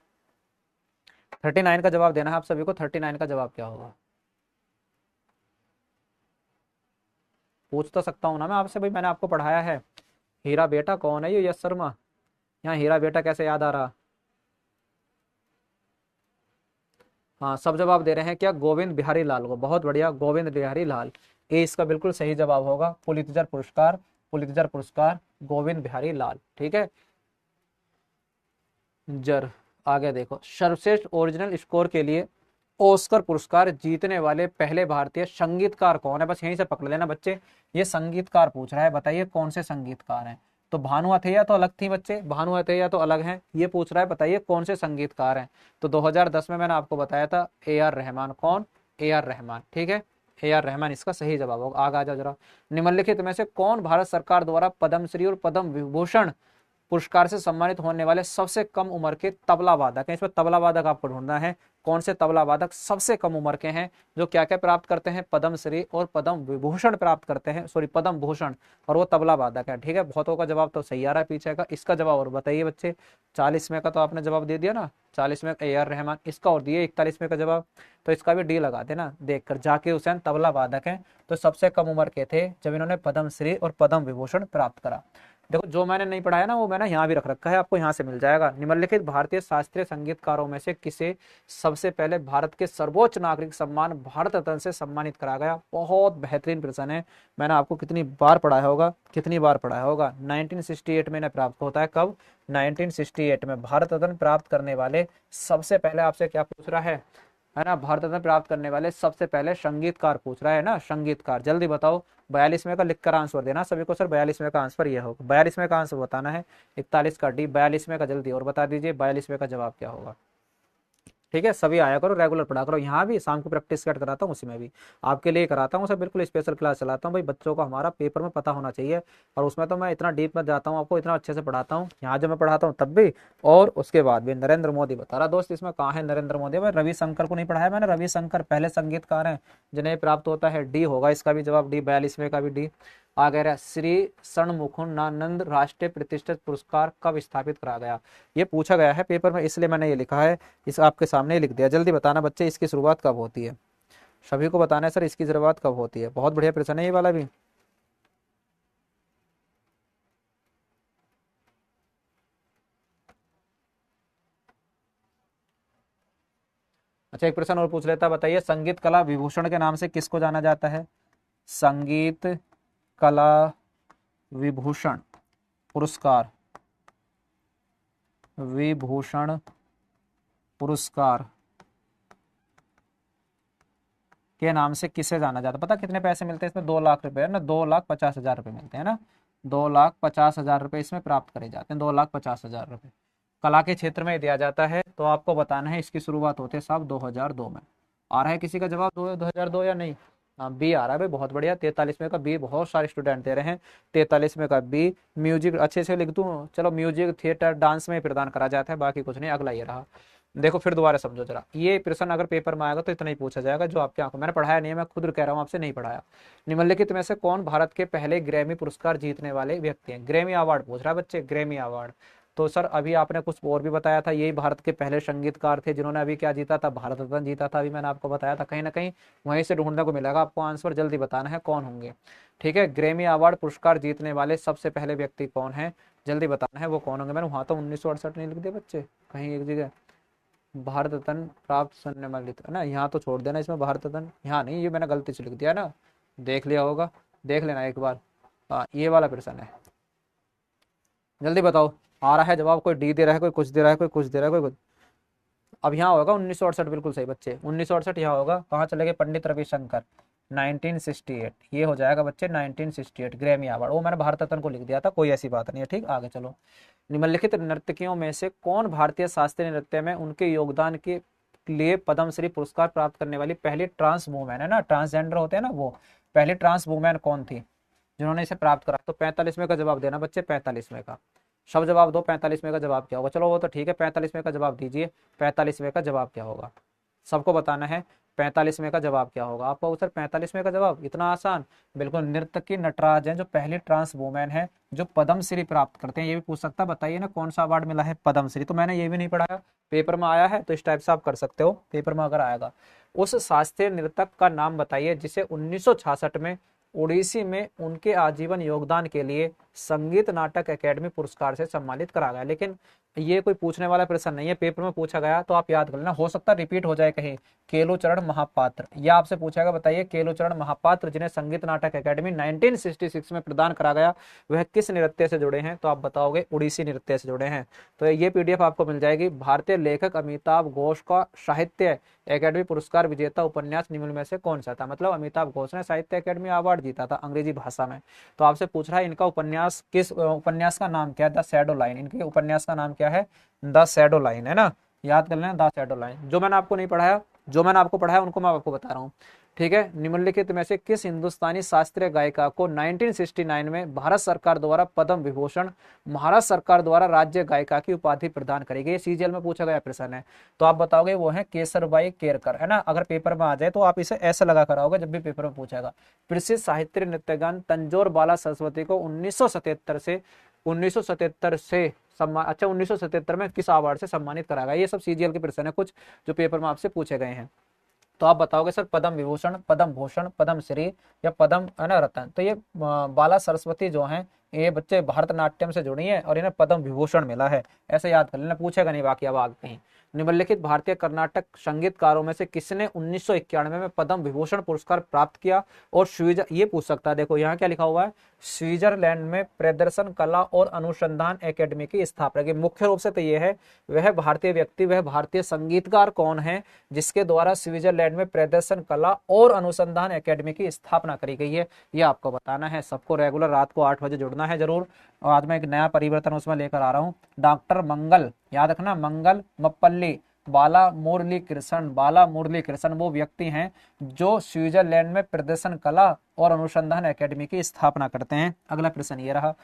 39 का जवाब देना है आप सभी को, 39 का जवाब क्या होगा? पूछ तो सकता हूँ ना मैं आपसे भाई, मैंने आपको पढ़ाया है। हीरा बेटा कौन है ये? यश शर्मा। यहाँ हीरा बेटा कैसे याद आ रहा? हाँ सब जवाब दे रहे हैं क्या? गोविंद बिहारी लाल को, बहुत बढ़िया, गोविंद बिहारी लाल, ये इसका बिल्कुल सही जवाब होगा। पुलित्जर पुरस्कार, पुलित्जर पुरस्कार गोविंद बिहारी लाल, ठीक है। जर आगे देखो, सर्वश्रेष्ठ ओरिजिनल स्कोर के लिए ऑस्कर पुरस्कार जीतने वाले पहले भारतीय संगीतकार कौन है? बस यहीं से पकड़ लेना बच्चे, ये संगीतकार पूछ रहा है, बताइए कौन से संगीतकार हैं। तो भानु अथैया तो अलग थी बच्चे, भानु अथैया तो अलग हैं, ये पूछ रहा है बताइए कौन से संगीतकार हैं। तो 2010 में मैंने आपको बताया था ए आर रहमान। कौन? ए आर रहमान, ठीक है, ए आर रहमान इसका सही जवाब होगा। आगे आ जाओ जरा, निम्नलिखित में से कौन भारत सरकार द्वारा पद्मश्री और पद्म विभूषण पुरस्कार से सम्मानित होने वाले सबसे कम उम्र के तबला वादक हैं? इसमें तबला वादक आपको ढूंढना है, कौन से तबला वादक सबसे कम उम्र के हैं जो क्या क्या प्राप्त करते हैं? पद्मश्री और पद्म विभूषण प्राप्त करते हैं, सॉरी पद्म भूषण, और वो तबला वादक है, ठीक है। बहुतों का जवाब तो सही आ रहा है पीछे का, इसका जवाब और बताइए बच्चे। 40 में का तो आपने जवाब दे दिया ना, 40 में ए आर रहमान, इसका और दिए 41 का जवाब, तो इसका भी डी लगा देना देखकर। जाकिर हुसैन तबला वादक हैं, तो सबसे कम उम्र के थे जब इन्होंने पद्मश्री और पद्म विभूषण प्राप्त करा। देखो जो मैंने नहीं पढ़ाया ना वो मैंने यहाँ भी रख रखा है, आपको यहाँ से मिल जाएगा। निम्नलिखित भारतीय शास्त्रीय संगीतकारों में से किसे सबसे पहले भारत के सर्वोच्च नागरिक सम्मान भारत रत्न से सम्मानित करा गया? बहुत बेहतरीन प्रश्न है, मैंने आपको कितनी बार पढ़ाया होगा, कितनी बार पढ़ाया होगा। 1968 में इन्हें प्राप्त होता है। कब? 1968 में। भारत रत्न प्राप्त करने वाले सबसे पहले, आपसे क्या पूछ रहा है ना, भारत रत्न प्राप्त करने वाले सबसे पहले संगीतकार पूछ रहा है ना, संगीतकार। जल्दी बताओ 42वें का लिखकर आंसर देना सभी को। सर 42वें का आंसर ये होगा, 42वें का आंसर बताना है। 41 का डी, 42वें का जल्दी और बता दीजिए 42वें का जवाब क्या होगा। ठीक है, सभी आया करो, रेगुलर पढ़ा करो। यहाँ भी शाम को प्रैक्टिस सेट कराता हूँ, उसी में भी आपके लिए कराता हूँ सर, बिल्कुल स्पेशल क्लास चलाता हूँ भाई। बच्चों को हमारा पेपर में पता होना चाहिए, और उसमें तो मैं इतना डीप में जाता हूँ, आपको इतना अच्छे से पढ़ाता हूँ यहाँ जब मैं पढ़ाता हूँ तब भी, और उसके बाद भी। नरेंद्र मोदी बता रहा दोस्त, इसमें कहाँ है नरेंद्र मोदी? भाई रविशंकर को नहीं पढ़ाया मैंने, रविशंकर पहले संगीतकार हैं जिन्हें प्राप्त होता है। डी होगा इसका भी जवाब, डी, 42वें का भी डी आ गया। श्री षणमुखानंद राष्ट्रीय प्रतिष्ठित पुरस्कार कब स्थापित करा गया? ये पूछा गया है पेपर में, इसलिए मैंने ये लिखा है, इस आपके सामने लिख दिया। जल्दी बताना बच्चे, इसकी शुरुआत कब होती है? सभी को बताना है सर इसकी शुरुआत कब होती है। बहुत बढ़िया प्रश्न है ये वाला भी। अच्छा एक प्रश्न और पूछ लेता, बताइए संगीत कला विभूषण के नाम से किसको जाना जाता है? संगीत कला विभूषण पुरस्कार, विभूषण पुरस्कार के नाम से किसे जाना जाता है? पता कितने पैसे मिलते हैं इसमें? 2 लाख रुपए है ना, 2,50,000 रुपए मिलते हैं ना, 2,50,000 रुपए इसमें प्राप्त करे जाते हैं, 2,50,000 रुपए कला के क्षेत्र में दिया जाता है। तो आपको बताना है इसकी शुरुआत होती है साहब 2002 में। आ रहा है किसी का जवाब 2002 या नहीं? हाँ बी आ रहा है भाई, बहुत बढ़िया। 43वें का बी, बहुत सारे स्टूडेंट दे रहे हैं। 43वें का बी। म्यूजिक अच्छे से लिख दूं, चलो म्यूजिक थिएटर डांस में प्रदान करा जाता है, बाकी कुछ नहीं। अगला ये रहा, देखो फिर दोबारा समझो जरा, ये प्रश्न अगर पेपर में आएगा तो इतना ही पूछा जाएगा जो आपके आंखों, मैंने पढ़ाया नहीं है, मैं खुद कह रहा हूँ आपसे, नहीं पढ़ाया। निम्नलिखित में से कौन भारत के पहले ग्रैमी पुरस्कार जीतने वाले व्यक्ति हैं? ग्रैमी अवार्ड पूछ रहा है बच्चे, ग्रैमी अवार्ड। तो सर अभी आपने कुछ और भी बताया था, यही भारत के पहले संगीतकार थे जिन्होंने अभी क्या जीता था? भारत रत्न जीता था, अभी मैंने आपको बताया था। कहीं ना कहीं वहीं से ढूंढने को मिलेगा आपको आंसर, जल्दी बताना है कौन होंगे। ठीक है, ग्रैमी अवार्ड पुरस्कार जीतने वाले सबसे पहले व्यक्ति कौन है? जल्दी बताना है वो कौन होंगे। मैंने वहां तो 1968 नहीं लिख दिया बच्चे, कहीं एक जगह भारत रत्न प्राप्त सम्मानित है ना, यहाँ तो छोड़ देना, इसमें भारत रत्न यहाँ नहीं, ये मैंने गलती से लिख दिया ना, देख लिया होगा, देख लेना एक बार। हाँ ये वाला प्रश्न है, जल्दी बताओ। आ रहा है जवाब, कोई डी दे रहा है, कोई कुछ दे रहा है, कोई कुछ दे रहा है, कोई कुछ। अब यहाँ होगा 1968, बिल्कुल सही बच्चे, 1968 यहाँ होगा। कहाँ चले गए? पंडित रविशंकर, 1968 ये हो जाएगा बच्चे, 1968 ग्रैमी अवार्ड। वो मैंने भारत रत्न को लिख दिया था, कोई ऐसी बात नहीं है। ठीक, आगे चलो। निम्नलिखित नर्तकियों में से कौन भारतीय शास्त्रीय नृत्य में उनके योगदान के लिए पद्मश्री पुरस्कार प्राप्त करने वाली पहली ट्रांस वुमेन है ना, ट्रांसजेंडर होते हैं ना, वो पहली ट्रांस वुमेन कौन थी जिन्होंने इसे प्राप्त करा? तो 45वें का जवाब देना बच्चे, 45वें का सब जवाब दो। 45वें का जवाब क्या होगा? चलो वो तो ठीक है, 45वें का जवाब दीजिए। 45वें का जवाब क्या होगा सबको बताना है। 45वें का जवाब क्या होगा आपको? सर 45वें का जवाब इतना आसान, बिल्कुल नर्तकी नटराज हैं जो पहली ट्रांस वुमेन है जो पद्मश्री प्राप्त करते हैं। ये भी पूछ सकता, बताइए ना कौन सा अवार्ड मिला है? पद्मश्री। तो मैंने ये भी नहीं पढ़ाया, पेपर में आया है तो इस टाइप से आप कर सकते हो, पेपर में अगर आएगा। उस शास्त्रीय नृतक का नाम बताइए जिसे 1966 में उड़ीसी में उनके आजीवन योगदान के लिए संगीत नाटक अकेडमी पुरस्कार से सम्मानित करा गया। लेकिन ये कोई पूछने वाला प्रश्न नहीं है, पेपर में पूछा गया तो आप याद कर लेना, हो सकता है रिपीट हो जाए कहीं। केलुचरण महापात्र, यह आपसे पूछा गया, बताइए केलुचरण महापात्र जिन्हें संगीत नाटक अकेडमी 1966 में प्रदान करा गया, वह किस नृत्य से जुड़े हैं? तो आप बताओगे उड़ीसी नृत्य से जुड़े हैं। तो ये पीडीएफ आपको मिल जाएगी। भारतीय लेखक अमिताभ घोष का साहित्य अकेडमी पुरस्कार विजेता उपन्यास निम्न में से कौन सा था? मतलब अमिताभ घोष ने साहित्य अकेडमी अवार्ड जीता था अंग्रेजी भाषा में। तो आपसे पूछ रहा है इनका उपन्यास किस उपन्यास का नाम क्या है? The shadow line. इनके उपन्यास का नाम क्या है? द शैडो लाइन, है ना, याद कर लेना, द शैडो लाइन। जो मैंने आपको नहीं पढ़ाया, जो मैंने आपको पढ़ाया उनको मैं आपको बता रहा हूँ। ठीक है, निम्नलिखित में से किस हिंदुस्तानी शास्त्रीय गायिका को 1969 में भारत सरकार द्वारा पद्म विभूषण, महाराष्ट्र सरकार द्वारा राज्य गायिका की उपाधि प्रदान करी गई? सीजीएल में पूछा गया प्रश्न है, तो आप बताओगे वो है केसरबाई केरकर, है ना। अगर पेपर में आ जाए तो आप इसे ऐसे लगा कर आओगे जब भी पेपर में पूछेगा। प्रसिद्ध साहित्य नृत्यगान तंजौर बाला सरस्वती को 1977 से सम्मान, अच्छा 1977 में किस अवार्ड से सम्मानित करा गया? ये सब सीजीएल के प्रश्न है कुछ जो पेपर में आपसे पूछे गए हैं। तो आप बताओगे सर पद्म विभूषण, पद्म भूषण, पद्म श्री या पद्म है ना रत्न। तो ये बाला सरस्वती जो हैं ये बच्चे भरतनाट्यम से जुड़ी हैं और इन्हें पद्म विभूषण मिला है, ऐसे याद कर लेना, पूछेगा नहीं बाकी अब आगे कहीं। निम्नलिखित भारतीय कर्नाटक संगीतकारों में से किसने 1991 में पद्म विभूषण पुरस्कार प्राप्त किया? और ये पूछ सकता है, देखो यहाँ क्या लिखा हुआ है, स्विट्जरलैंड में प्रदर्शन कला और अनुसंधान एकेडमी की स्थापना की। मुख्य रूप से तो ये है वह भारतीय व्यक्ति, वह भारतीय संगीतकार कौन है जिसके द्वारा स्विट्जरलैंड में प्रदर्शन कला और अनुसंधान एकेडमी की स्थापना करी गई है, ये आपको बताना है। सबको रेगुलर रात को 8 बजे जुड़ना है जरूर। और आज मैं एक नया परिवर्तन उसमें लेकर आ रहा हूँ, डॉक्टर मंगल, याद रखना मंगल मप्पल्ली बाला मुरली कृष्ण, बाला मुरली कृष्ण वो व्यक्ति हैं जो स्विट्जरलैंड में प्रदर्शन कला और अनुसंधान एकेडमी की स्थापना करते हैं। अगला प्रश्न ये रहा,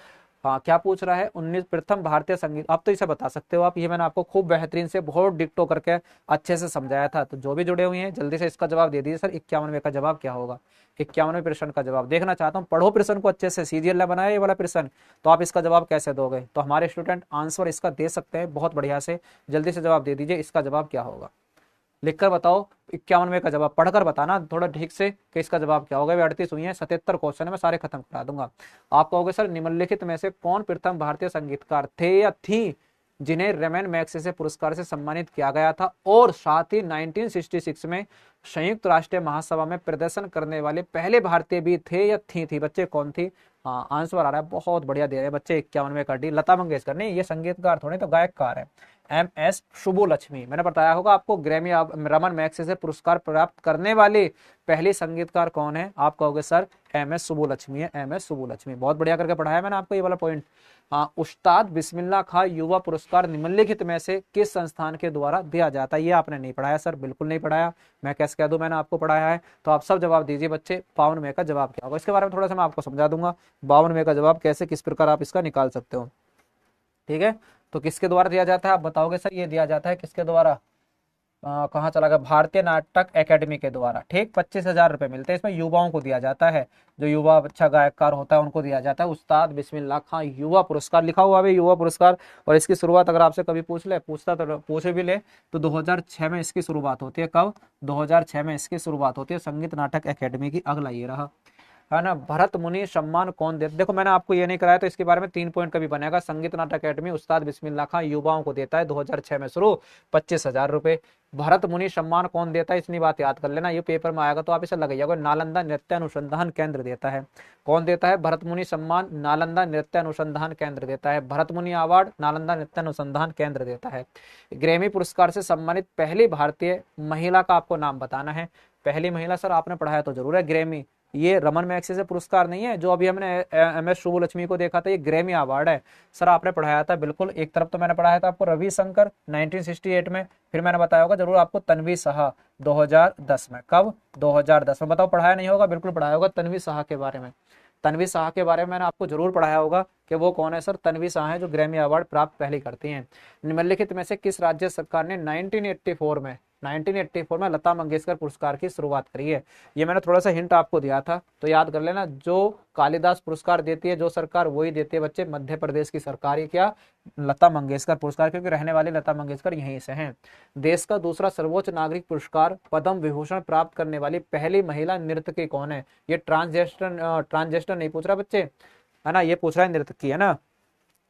हाँ क्या पूछ रहा है, 19 प्रथम भारतीय संगीत, आप तो इसे बता सकते हो आप, ये मैंने आपको खूब बेहतरीन से बहुत डिक्टो करके अच्छे से समझाया था। तो जो भी जुड़े हुए हैं जल्दी से इसका जवाब दे दीजिए सर, 51वें का जवाब क्या होगा? 51वें प्रश्न का जवाब देखना चाहता हूँ, पढ़ो प्रश्न को अच्छे से, सीजीएल ने बनाया ये वाला प्रश्न, तो आप इसका जवाब कैसे दोगे? तो हमारे स्टूडेंट आंसर इसका दे सकते हैं बहुत बढ़िया से, जल्दी से जवाब दे दीजिए, इसका जवाब क्या होगा? लिखकर बताओ 51वें का जवाब, पढ़कर बताना थोड़ा ठीक से कि इसका जवाब क्या होगा। 38 हुई है, 77 क्वेश्चन है, मैं सारे खत्म करा दूंगा। आप कहोगे सर निम्नलिखित में से कौन प्रथम भारतीय संगीतकार थे या थी जिन्हें रमन मैग्सेसे पुरस्कार से सम्मानित किया गया था, और साथ ही 1966 में संयुक्त राष्ट्र महासभा में प्रदर्शन करने वाले पहले भारतीय भी थे या थी बच्चे कौन थी? हाँ आंसर आ रहा है, बहुत बढ़िया दे रहे हैं बच्चे, 51वें का डी, लता मंगेशकर। नहीं ये संगीतकार थोड़े तो गायककार है। MS सुब्बुलक्ष्मी, मैंने बताया होगा आपको, ग्रैमी रमन मैग्सेसे पुरस्कार प्राप्त करने वाली पहली संगीतकार कौन है? आप कहोगे सर MS सुब्बुलक्ष्मी है, MS सुब्बुलक्ष्मी, बहुत बढ़िया करके पढ़ाया मैंने आपको ये वाला पॉइंट। हाँ उस्ताद बिस्मिल्लाह खां युवा पुरस्कार निम्नलिखित में से किस संस्थान के द्वारा दिया जाता है? ये आपने नहीं पढ़ाया सर, बिल्कुल नहीं पढ़ाया, मैं कैसे कह दूं मैंने आपको पढ़ाया है। तो आप सब जवाब दीजिए बच्चे, 52वें का जवाब क्या होगा? इसके बारे में थोड़ा सा मैं आपको समझा दूंगा, 52वें का जवाब कैसे किस प्रकार आप इसका निकाल सकते हो, ठीक है। तो किसके द्वारा दिया जाता है आप बताओगे सर? ये दिया जाता है किसके द्वारा, कहाँ चला गया, भारतीय नाटक एकेडमी के द्वारा, ठीक। 25,000 रुपए मिलते हैं इसमें, युवाओं को दिया जाता है, जो युवा अच्छा गायककार होता है उनको दिया जाता है उस्ताद बिस्मिल्लाह खां युवा पुरस्कार, लिखा हुआ है युवा पुरस्कार। और इसकी शुरुआत अगर आपसे कभी पूछे भी ले तो 2006 में इसकी शुरुआत होती है। कब? 2006 में इसकी शुरुआत होती है संगीत नाटक एकेडमी की। अगला ये रहा, है ना, भरत मुनि सम्मान कौन देता? देखो मैंने आपको ये नहीं कराया तो इसके बारे में 3 पॉइंट का भी बनेगा। संगीत नाटक अकेडमी उस्ताद बिस्मिल्लाह खां युवाओं को देता है 2006 में शुरू, 25,000 रुपए। भरत मुनि सम्मान कौन देता है, इतनी बात याद कर लेना, ये पेपर में आएगा तो आप इसे लगाइएगा, नालंदा नृत्य अनुसंधान केंद्र देता है। कौन देता है भरत मुनि सम्मान? नालंदा नृत्य अनुसंधान केंद्र देता है। भरत मुनि अवार्ड नालंदा नृत्य अनुसंधान केंद्र देता है। ग्रैमी पुरस्कार से सम्मानित पहली भारतीय महिला का आपको नाम बताना है। पहली महिला सर आपने पढ़ाया तो जरूर है, ग्रैमी, ये रमन मैग्सेसे पुरस्कार नहीं है जो अभी हमने MS सुब्बुलक्ष्मी को देखा था, ये ग्रैमी अवार्ड है सर, आपने पढ़ाया था बिल्कुल। एक तरफ तो मैंने पढ़ाया था आपको रविशंकर 1968 में, फिर मैंने बताया होगा जरूर आपको तन्वी साहा 2010 में। कब? 2010 में, बताओ पढ़ाया नहीं होगा? बिल्कुल पढ़ाया होगा तन्वी साहा के बारे में। तन्वी साहा के बारे में मैंने आपको जरूर पढ़ाया होगा कि वो कौन है सर, तन्वी साहा है जो ग्रैमी अवार्ड प्राप्त पहले करती हैं। निम्नलिखित में से किस राज्य सरकार ने 1984 में लता मंगेशकर पुरस्कार की शुरुआत करी है? ये मैंने थोड़ा सा हिंट आपको दिया था तो याद कर लेना, जो कालिदास पुरस्कार देती है जो सरकार वही देती है बच्चे, मध्य प्रदेश की सरकार, ही क्या, लता मंगेशकर पुरस्कार, क्योंकि रहने वाली लता मंगेशकर यहीं से हैं। देश का दूसरा सर्वोच्च नागरिक पुरस्कार पद्म विभूषण प्राप्त करने वाली पहली महिला नर्तकी कौन है? ये ट्रांसजेस्टर नहीं पूछ रहा बच्चे, है ना, ये पूछ रहा है नृत्यकी, है ना,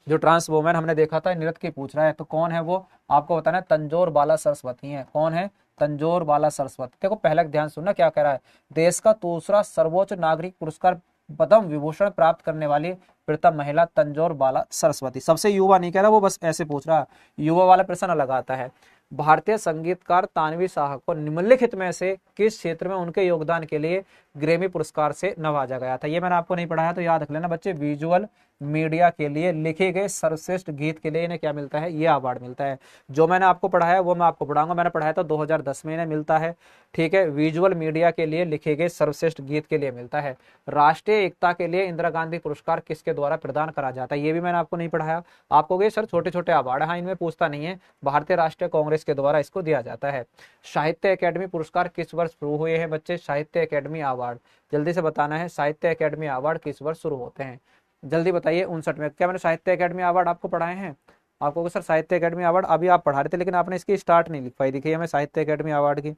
जो ट्रांस वोमेन हमने देखा था नृत्य की पूछ रहा है, तो कौन है वो आपको बताना है। तंजोर बाला सरस्वती है। कौन है? तंजोर बाला सरस्वती। देखो पहला ध्यान सुनना क्या कह रहा है, देश का दूसरा सर्वोच्च नागरिक पुरस्कार पद्म विभूषण प्राप्त करने वाली प्रथम महिला तंजोर बाला सरस्वती। सबसे युवा नहीं कह रहा वो, बस ऐसे पूछ रहा, युवा वाला प्रश्न अलग आता है। भारतीय संगीतकार तानवी शाह को निम्नलिखित में से किस क्षेत्र में उनके योगदान के लिए ग्रैमी पुरस्कार से नवाजा गया था? ये मैंने आपको नहीं पढ़ाया तो याद रख लेना बच्चे, विजुअल मीडिया के लिए लिखे गए सर्वश्रेष्ठ गीत के लिए इन्हें क्या मिलता है? ये अवार्ड मिलता है। जो मैंने आपको पढ़ाया वो मैं आपको पढ़ाऊंगा, मैंने पढ़ाया था 2010 में इन्हें मिलता है, ठीक है। विजुअल मीडिया के लिए लिखे गए सर्वश्रेष्ठ गीत के लिए मिलता है। राष्ट्रीय एकता के लिए इंदिरा गांधी पुरस्कार किसके द्वारा प्रदान करा जाता है? ये भी मैंने आपको नहीं पढ़ाया। आपको गए सर छोटे छोटे अवार्ड, हाँ इनमें पूछता नहीं है, भारतीय राष्ट्रीय कांग्रेस के द्वारा इसको दिया जाता है। साहित्य अकेडमी पुरस्कार किस वर्ष शुरू हुए हैं बच्चे? साहित्य अकेडमी अवार्ड जल्दी से बताना है, साहित्य अकेडमी अवार्ड किस वर्ष शुरू होते हैं? जल्दी बताइए। 59 में। क्या मैंने साहित्य अकेडमी अवार्ड आपको पढ़ाए हैं? आपको सर साहित्य अकेडमी अवार्ड अभी आप पढ़ा रहे थे लेकिन आपने इसकी स्टार्ट नहीं लिख पाई, दिखी हमें साहित्य अकेडमी अवार्ड की,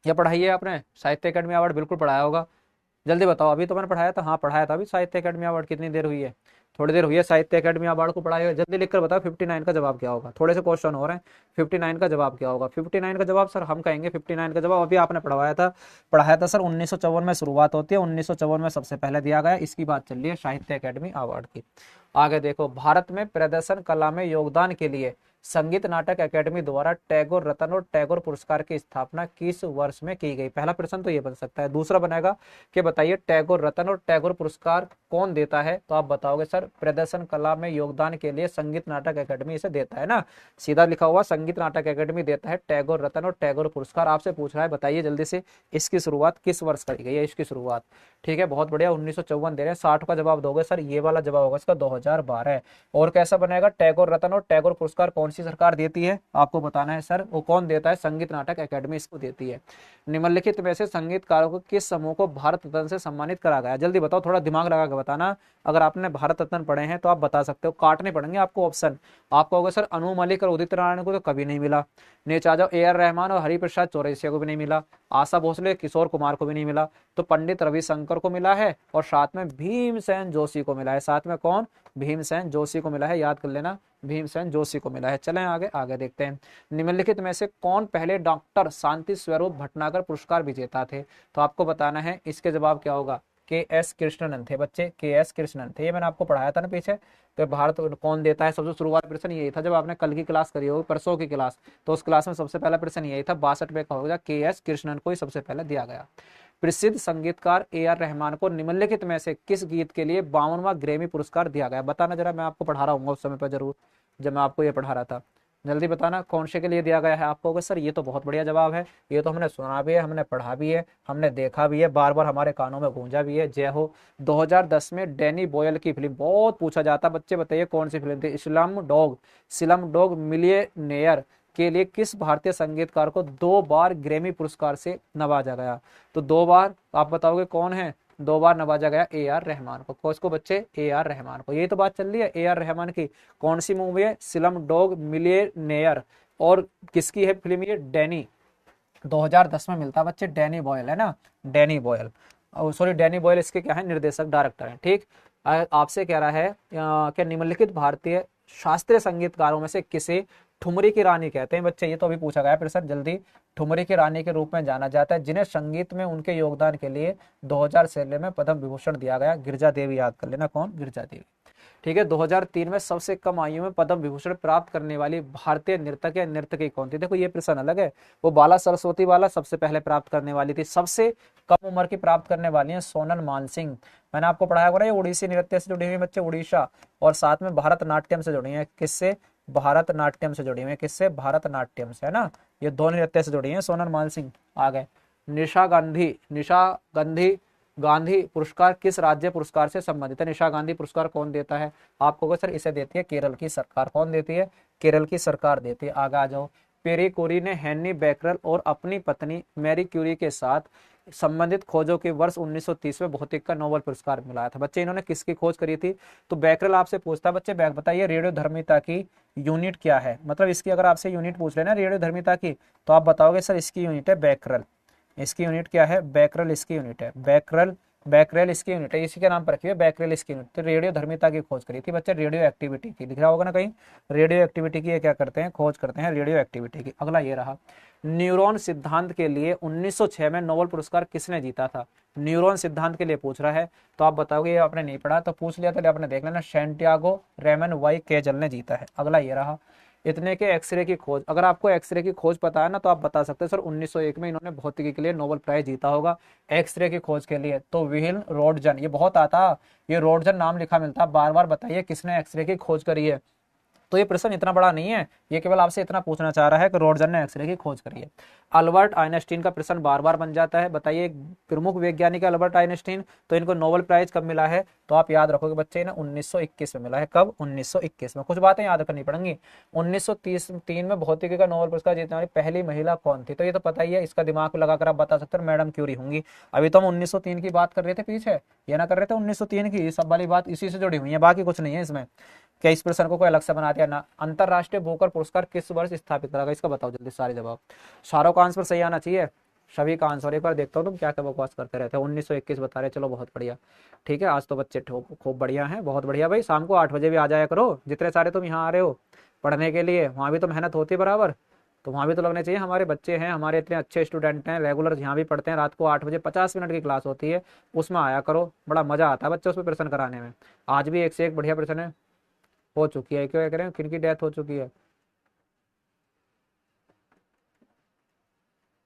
या पढ़ाई है आपने साहित्य अकेडमी अवार्ड? बिल्कुल पढ़ाया होगा, जल्दी बताओ। अभी तो मैंने पढ़ाया था, हाँ पढ़ाया था अभी साहित्य अकेडमी अवार्ड, कितनी देर हुई है? थोड़ी देर हुई है साहित्य अकेडमी अवार्ड को पढ़ाए हुए। जल्दी लिखकर बताओ 59 का जवाब क्या होगा, थोड़े से क्वेश्चन हो रहे हैं। 59 का जवाब क्या होगा? 59 का जवाब सर हम कहेंगे 59 का जवाब अभी आपने पढ़ाया था सर 1954 में शुरुआत होती है, 1954 में सबसे पहले दिया गया, इसकी बात चल रही है साहित्य अकेडमी अवार्ड की। आगे देखो, भारत में प्रदर्शन कला में योगदान के लिए संगीत नाटक अकेडमी द्वारा टैगोर रत्न और टैगोर पुरस्कार की स्थापना किस वर्ष में की गई? पहला प्रश्न तो ये बन सकता है। दूसरा बनेगा कि बताइए टैगोर रत्न और टैगोर पुरस्कार कौन देता है? तो आप बताओगे सर प्रदर्शन कला में योगदान के लिए संगीत नाटक अकेडमी इसे देता है ना, सीधा लिखा हुआ संगीत नाटक अकेडमी देता है टैगोर रत्न और टैगोर पुरस्कार। आपसे पूछ रहा है बताइए जल्दी से इसकी शुरुआत किस वर्ष करी गई है, इसकी शुरुआत। ठीक है, बहुत बढ़िया, 1954 दे रहे हैं। 60 का जवाब दोगे सर, ये वाला जवाब होगा इसका 2012। और कैसा बनेगा? टैगोर रत्न और टैगोर पुरस्कार कौन सी सरकार देती है आपको बताना है सर, वो कौन देता है? संगीत नाटक अकेडमी इसको देती है। निम्नलिखित में से संगीतकारों को किस समूह को भारत रत्न से सम्मानित करा गया? जल्दी बताओ, थोड़ा दिमाग लगा के बताना। अगर आपने भारत रत्न पढ़े हैं तो आप बता सकते हो, काटने पड़ेंगे आपको ऑप्शन। आप कहोगे सर अनु मलिक और उदित नारायण को तो कभी नहीं मिला, नीचे आ जाओ ए आर रहमान और हरिप्रसाद चौरसिया को भी नहीं मिला, आशा भोसले किशोर कुमार को भी नहीं मिला, तो पंडित रविशंकर को मिला है और साथ में भीमसेन जोशी को मिला है। साथ में कौन? भीमसेन जोशी को मिला है, याद कर लेना, भीमसेन जोशी को मिला है। चलें आगे, आगे देखते हैं। निम्नलिखित में से कौन पहले डॉक्टर शांति स्वरूप भटनागर पुरस्कार विजेता थे? तो आपको बताना है इसके जवाब क्या होगा। के एस कृष्णन थे बच्चे, के एस कृष्णन थे, ये मैंने आपको पढ़ाया था ना पीछे। तो भारत कौन देता है, सबसे शुरुआत प्रश्न यही था जब आपने कल की क्लास करी होगी, परसों की क्लास, तो उस क्लास में सबसे पहला प्रश्न यही था। 62 में होगा के एस कृष्णन को ही सबसे पहले दिया गया। प्रसिद्ध संगीतकार ए आर रहमान को निम्नलिखित में से किस गीत के लिए 52वां ग्रैमी पुरस्कार दिया गया? बताना जरा, मैं आपको पढ़ा रहा हूँ उस समय पर जरूर, जब मैं आपको ये पढ़ा रहा था। जल्दी बताना कौन से के लिए दिया गया है? आपको सर ये तो बहुत बढ़िया जवाब है, ये तो हमने सुना भी है, हमने पढ़ा भी है, हमने देखा भी है, बार बार हमारे कानों में गूंजा भी है। जय हो। 2010 में डैनी बॉयल की फिल्म, बहुत पूछा जाता, बच्चे बताइए कौन सी फिल्म थी? स्लम डॉग मिलियनेयर के लिए किस भारतीय संगीतकार को 2 बार ग्रैमी पुरस्कार से नवाजा गया? तो 2 बार आप बताओगे कौन है? 2 बार नवाजा गया ए आर रहमान को। किसको बच्चे? ए आर रहमान को। यही तो बात चल रही है ए आर रहमान की। कौन सी मूवी है? Slum dog millionaire. और किसकी है फिल्म ये? डैनी। 2010 में मिलता है बच्चे, डैनी बॉयल है ना, Danny Boyle, sorry Danny Boyle इसके क्या है? निर्देशक, डायरेक्टर है। ठीक, आपसे कह रहा है क्या निम्नलिखित भारतीय शास्त्रीय संगीतकारों में से किसे ठुमरी की रानी कहते हैं? बच्चे ये तो अभी पूछा गया फिर सर, जल्दी। ठुमरी की रानी के रूप में जाना जाता है जिन्हें संगीत में उनके योगदान के लिए 2016 में पद्म विभूषण दिया गया। गिरजा देवी, याद कर लेना कौन? गिरजा देवी। ठीक है, 2003 में सबसे कम आयु में पद्म विभूषण प्राप्त करने वाली भारतीय नर्तक या नर्तकी कौन थी? देखो ये प्रश्न अलग है, वो बाला सरस्वती वाला सबसे पहले प्राप्त करने वाली थी। सबसे कम उम्र की प्राप्त करने वाली है सोनल मानसिंह। मैंने आपको पढ़ाया हुआ ना, ये उड़ीसी नृत्य से जुड़ी हुई बच्चे, उड़ीसा, और साथ में भारतनाट्यम से जुड़ी है। किससे? भारतनाट्यम से जुड़ी हुई है। किससे? भारतनाट्यम से, है ना, ये दोनों नृत्य से जुड़ी है सोनल मानसिंह। आ गए निशा गांधी पुरस्कार किस राज्य पुरस्कार से संबंधित है? निशा गांधी पुरस्कार कौन देता है? आपको सर इसे देती है केरल की सरकार। कौन देती है? केरल की सरकार देती है। आगे आ जाओ। पेरी कुरी ने हेनरी बैकरल और अपनी पत्नी मैरी क्यूरी के साथ संबंधित खोजों के वर्ष 1930 में भौतिक का नोबेल पुरस्कार मिलाया था। बच्चे इन्होंने किसकी खोज करी थी? तो बैकरल आपसे पूछता है बच्चे, बताइए रेडियोधर्मिता की यूनिट क्या है? मतलब इसकी अगर आपसे यूनिट पूछ लेना रेडियोधर्मिता की, तो आप बताओगे सर इसकी यूनिट है बैकरल। इसकी यूनिट क्या है? बैकरल इसकी यूनिट है। बैकरेल इसकी यूनिट है, इसी के नाम पर रखी है बैकरेल इसकी यूनिट। तो रेडियो धर्मिता की खोज करी थी बच्चे, रेडियो एक्टिविटी की, दिख रहा होगा ना कहीं, रेडियो एक्टिविटी की ये क्या करते हैं? खोज करते हैं रेडियो एक्टिविटी की। अगला ये रहा, न्यूरॉन सिद्धांत के लिए 1906 में नोबेल पुरस्कार किसने जीता था? न्यूरॉन सिद्धांत के लिए पूछ रहा है, तो आप बताओगे ये आपने नहीं पढ़ा तो पूछ लिया, तो आपने देख लेना, सैंटियागो रेमन वाई केजल ने जीता है। अगला ये रहा, इतने के एक्सरे की खोज, अगर आपको एक्सरे की खोज पता है ना तो आप बता सकते हैं सर 1901 में इन्होंने भौतिकी के लिए नोबेल प्राइज जीता होगा एक्सरे की खोज के लिए। तो विहिल रोडजन, ये बहुत आता, ये रोडजन नाम लिखा मिलता, बार बार बताइए किसने एक्सरे की खोज करी है। तो ये प्रश्न इतना बड़ा नहीं है, ये केवल आपसे इतना पूछना चाह रहा है कि रोडजन ने एक्सरे की खोज करी है। अल्बर्ट आइंस्टीन का प्रश्न बार बार बन जाता है, बताइए प्रमुख वैज्ञानिक अल्बर्ट आइंस्टीन, तो इनको नोबेल प्राइज कब मिला है? तो आप याद रखोगे बच्चे ना 1921 में मिला है। कब? 1921 में। कुछ बातें याद करनी पड़ेंगी। 1933 में भौतिकी का नोबेल पुरस्कार जीतने वाली पहली महिला कौन थी? तो ये तो पता ही है, इसका दिमाग लगाकर आप बता सकते हैं मैडम क्यूरी होंगी। अभी तो हम 1903 की बात कर रहे थे पीछे, ये ना कर रहे थे 1903 की, सब वाली बात इसी से जुड़ी हुई है, बाकी कुछ नहीं है इसमें। क्या इस प्रश्न को कोई अलग से बना दिया ना। अंतरराष्ट्रीय भूकर पुरस्कार किस वर्ष स्थापित करा गया, इसका बताओ जल्दी सारे जवाब। सारों का आंसर सही आना चाहिए, सभी का आंसर। एक बार देखता हूँ तुम क्या क्या बकवास करते रहते हो। 1921 बता रहे, चलो बहुत बढ़िया। ठीक है, आज तो बच्चे खूब बढ़िया हैं, बहुत बढ़िया भाई। शाम को 8 बजे भी आ जाया करो, जितने सारे तुम यहाँ आ रहे हो पढ़ने के लिए, वहाँ भी तो मेहनत होती है बराबर, तो वहाँ भी तो लगने चाहिए। हमारे बच्चे हैं, हमारे इतने अच्छे स्टूडेंट हैं, रेगुलर यहाँ भी पढ़ते हैं। रात को 8 बजे 50 मिनट की क्लास होती है, उसमें आया करो, बड़ा मजा आता है बच्चे उसमें प्रश्न कराने में। आज भी एक से एक बढ़िया प्रश्न है हो चुकी है। क्यों कह रहे हैं किनकी डेथ हो चुकी है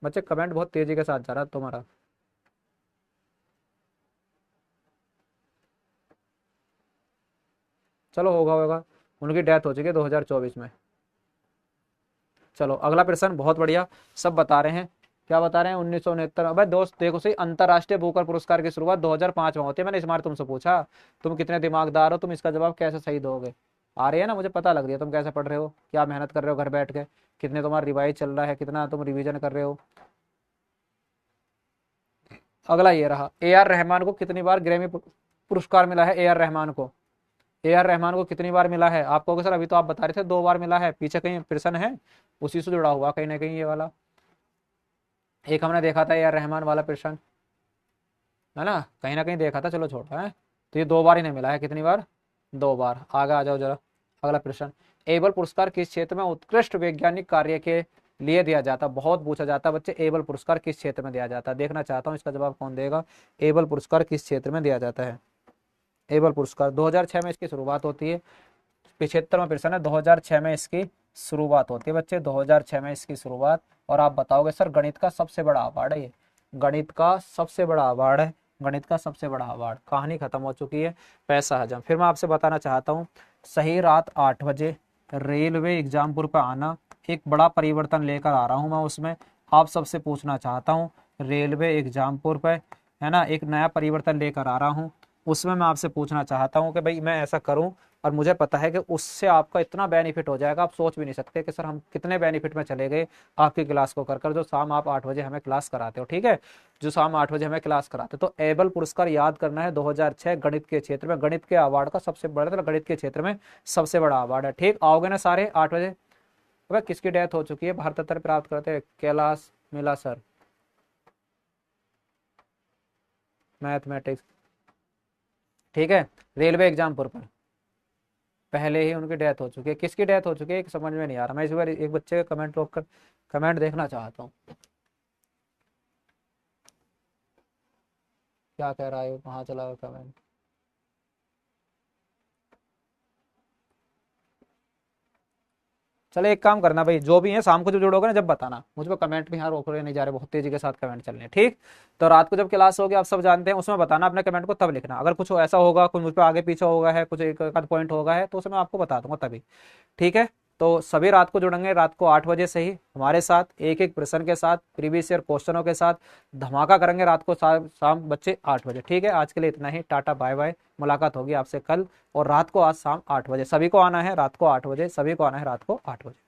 बच्चे? कमेंट बहुत तेजी के साथ जा रहा है तुम्हारा। चलो होगा होगा, उनकी डेथ हो चुकी है 2024 में। चलो अगला प्रश्न, बहुत बढ़िया, सब बता रहे हैं। क्या बता रहे हैं? 1969। अबे दोस्त देखो सही, अंतरराष्ट्रीय भूकर पुरस्कार की शुरुआत 2005 में होती है। मैंने इस बार तुमसे पूछा, तुम कितने दिमागदार हो, तुम इसका जवाब कैसे सही दोगे? आ रही है ना, मुझे पता लग रही है तुम कैसे पढ़ रहे हो, क्या मेहनत कर रहे हो घर बैठ के, कितने तुम्हारा रिवाइज चल रहा है, कितना तुम रिवीजन कर रहे हो। अगला ये रहा, ए आर रहमान को कितनी बार ग्रैमी पुरस्कार मिला है? ए आर रहमान को, ए आर रहमान को कितनी बार मिला है? आप कहोगे सर अभी तो आप बता रहे थे 2 बार मिला है, पीछे कहीं प्रश्न है उसी से जुड़ा हुआ कहीं ना कहीं ये वाला। एक हमने देखा था ए आर रहमान वाला प्रश्न, है ना, कहीं ना कहीं देखा था। चलो छोटा है, तो ये 2 बार इन्हें मिला है, कितनी बार? 2 बार। आगे आ जाओ जरा, अगला प्रश्न, एबल पुरस्कार किस क्षेत्र में उत्कृष्ट वैज्ञानिक कार्य के लिए दिया जाता? बहुत पूछा जाता है बच्चे, एबल पुरस्कार किस क्षेत्र में दिया जाता है? देखना चाहता हूँ इसका जवाब कौन देगा। एबल पुरस्कार किस क्षेत्र में दिया जाता है? एबल पुरस्कार 2006 में इसकी शुरुआत होती है। 75वां प्रश्न है, 2006 में इसकी शुरुआत होती है बच्चे, 2006 में इसकी शुरुआत। और आप बताओगे सर गणित का सबसे बड़ा अवार्ड है ये, गणित का सबसे बड़ा अवार्ड है, गणित का सबसे बड़ा अवार्ड। कहानी खत्म हो चुकी है, पैसा हजम। फिर मैं आपसे बताना चाहता हूँ, सही रात 8 बजे रेलवे एग्जामपुर पर आना, एक बड़ा परिवर्तन लेकर आ रहा हूँ मैं उसमें। आप सबसे पूछना चाहता हूँ, रेलवे एग्जामपुर पर, है ना, एक नया परिवर्तन लेकर आ रहा हूँ, उसमें मैं आपसे पूछना चाहता हूँ कि भाई मैं ऐसा करूँ, और मुझे पता है कि उससे आपका इतना बेनिफिट हो जाएगा, आप सोच भी नहीं सकते कि सर हम कितने बेनिफिट में चले गए आपकी क्लास को कर कर, जो शाम आप 8 बजे हमें क्लास कराते हो। ठीक है, जो शाम 8 बजे हमें क्लास कराते हो। तो एबल पुरस्कार याद करना है, 2006 गणित के क्षेत्र में, गणित के अवार्ड का सबसे बड़ा, मतलब गणित के क्षेत्र में सबसे बड़ा अवार्ड है। ठीक, आओगे ना सारे 8 बजे? अबे किसकी डेथ हो चुकी है भारत रत्न प्राप्त करते हैं? कैलाश मिला सर, मैथमेटिक्स। ठीक है, रेलवे एग्जामपुर पर पहले ही उनकी डेथ हो चुकी है। किसकी डेथ हो चुकी है समझ में नहीं आ रहा। मैं इस बार एक बच्चे का कमेंट रोक कर कमेंट देखना चाहता हूँ, क्या कह रहा है, कहाँ चला कमेंट। चलो एक काम करना भाई, जो भी है शाम को जब जुड़ोगे ना जब बताना मुझ पर। कमेंट भी यहाँ रोक रहे नहीं जा रहे, बहुत तेजी के साथ कमेंट चल रहे हैं। ठीक, तो रात को जब क्लास होगी आप सब जानते हैं, उसमें बताना अपने कमेंट को, तब लिखना। अगर कुछ ऐसा होगा, कुछ मुझ पर आगे पीछे होगा है, कुछ एक आध पॉइंट होगा है, तो उसे मैं आपको बता दूंगा तभी। ठीक है, तो सभी रात को जुड़ेंगे, रात को 8 बजे से ही हमारे साथ, एक एक प्रश्न के साथ, प्रीवियस ईयर क्वेश्चनों के साथ धमाका करेंगे रात को शाम बच्चे 8 बजे। ठीक है, आज के लिए इतना ही, टाटा बाय बाय, मुलाकात होगी आपसे कल। और रात को आज शाम 8 बजे सभी को आना है, रात को 8 बजे सभी को आना है, रात को 8 बजे।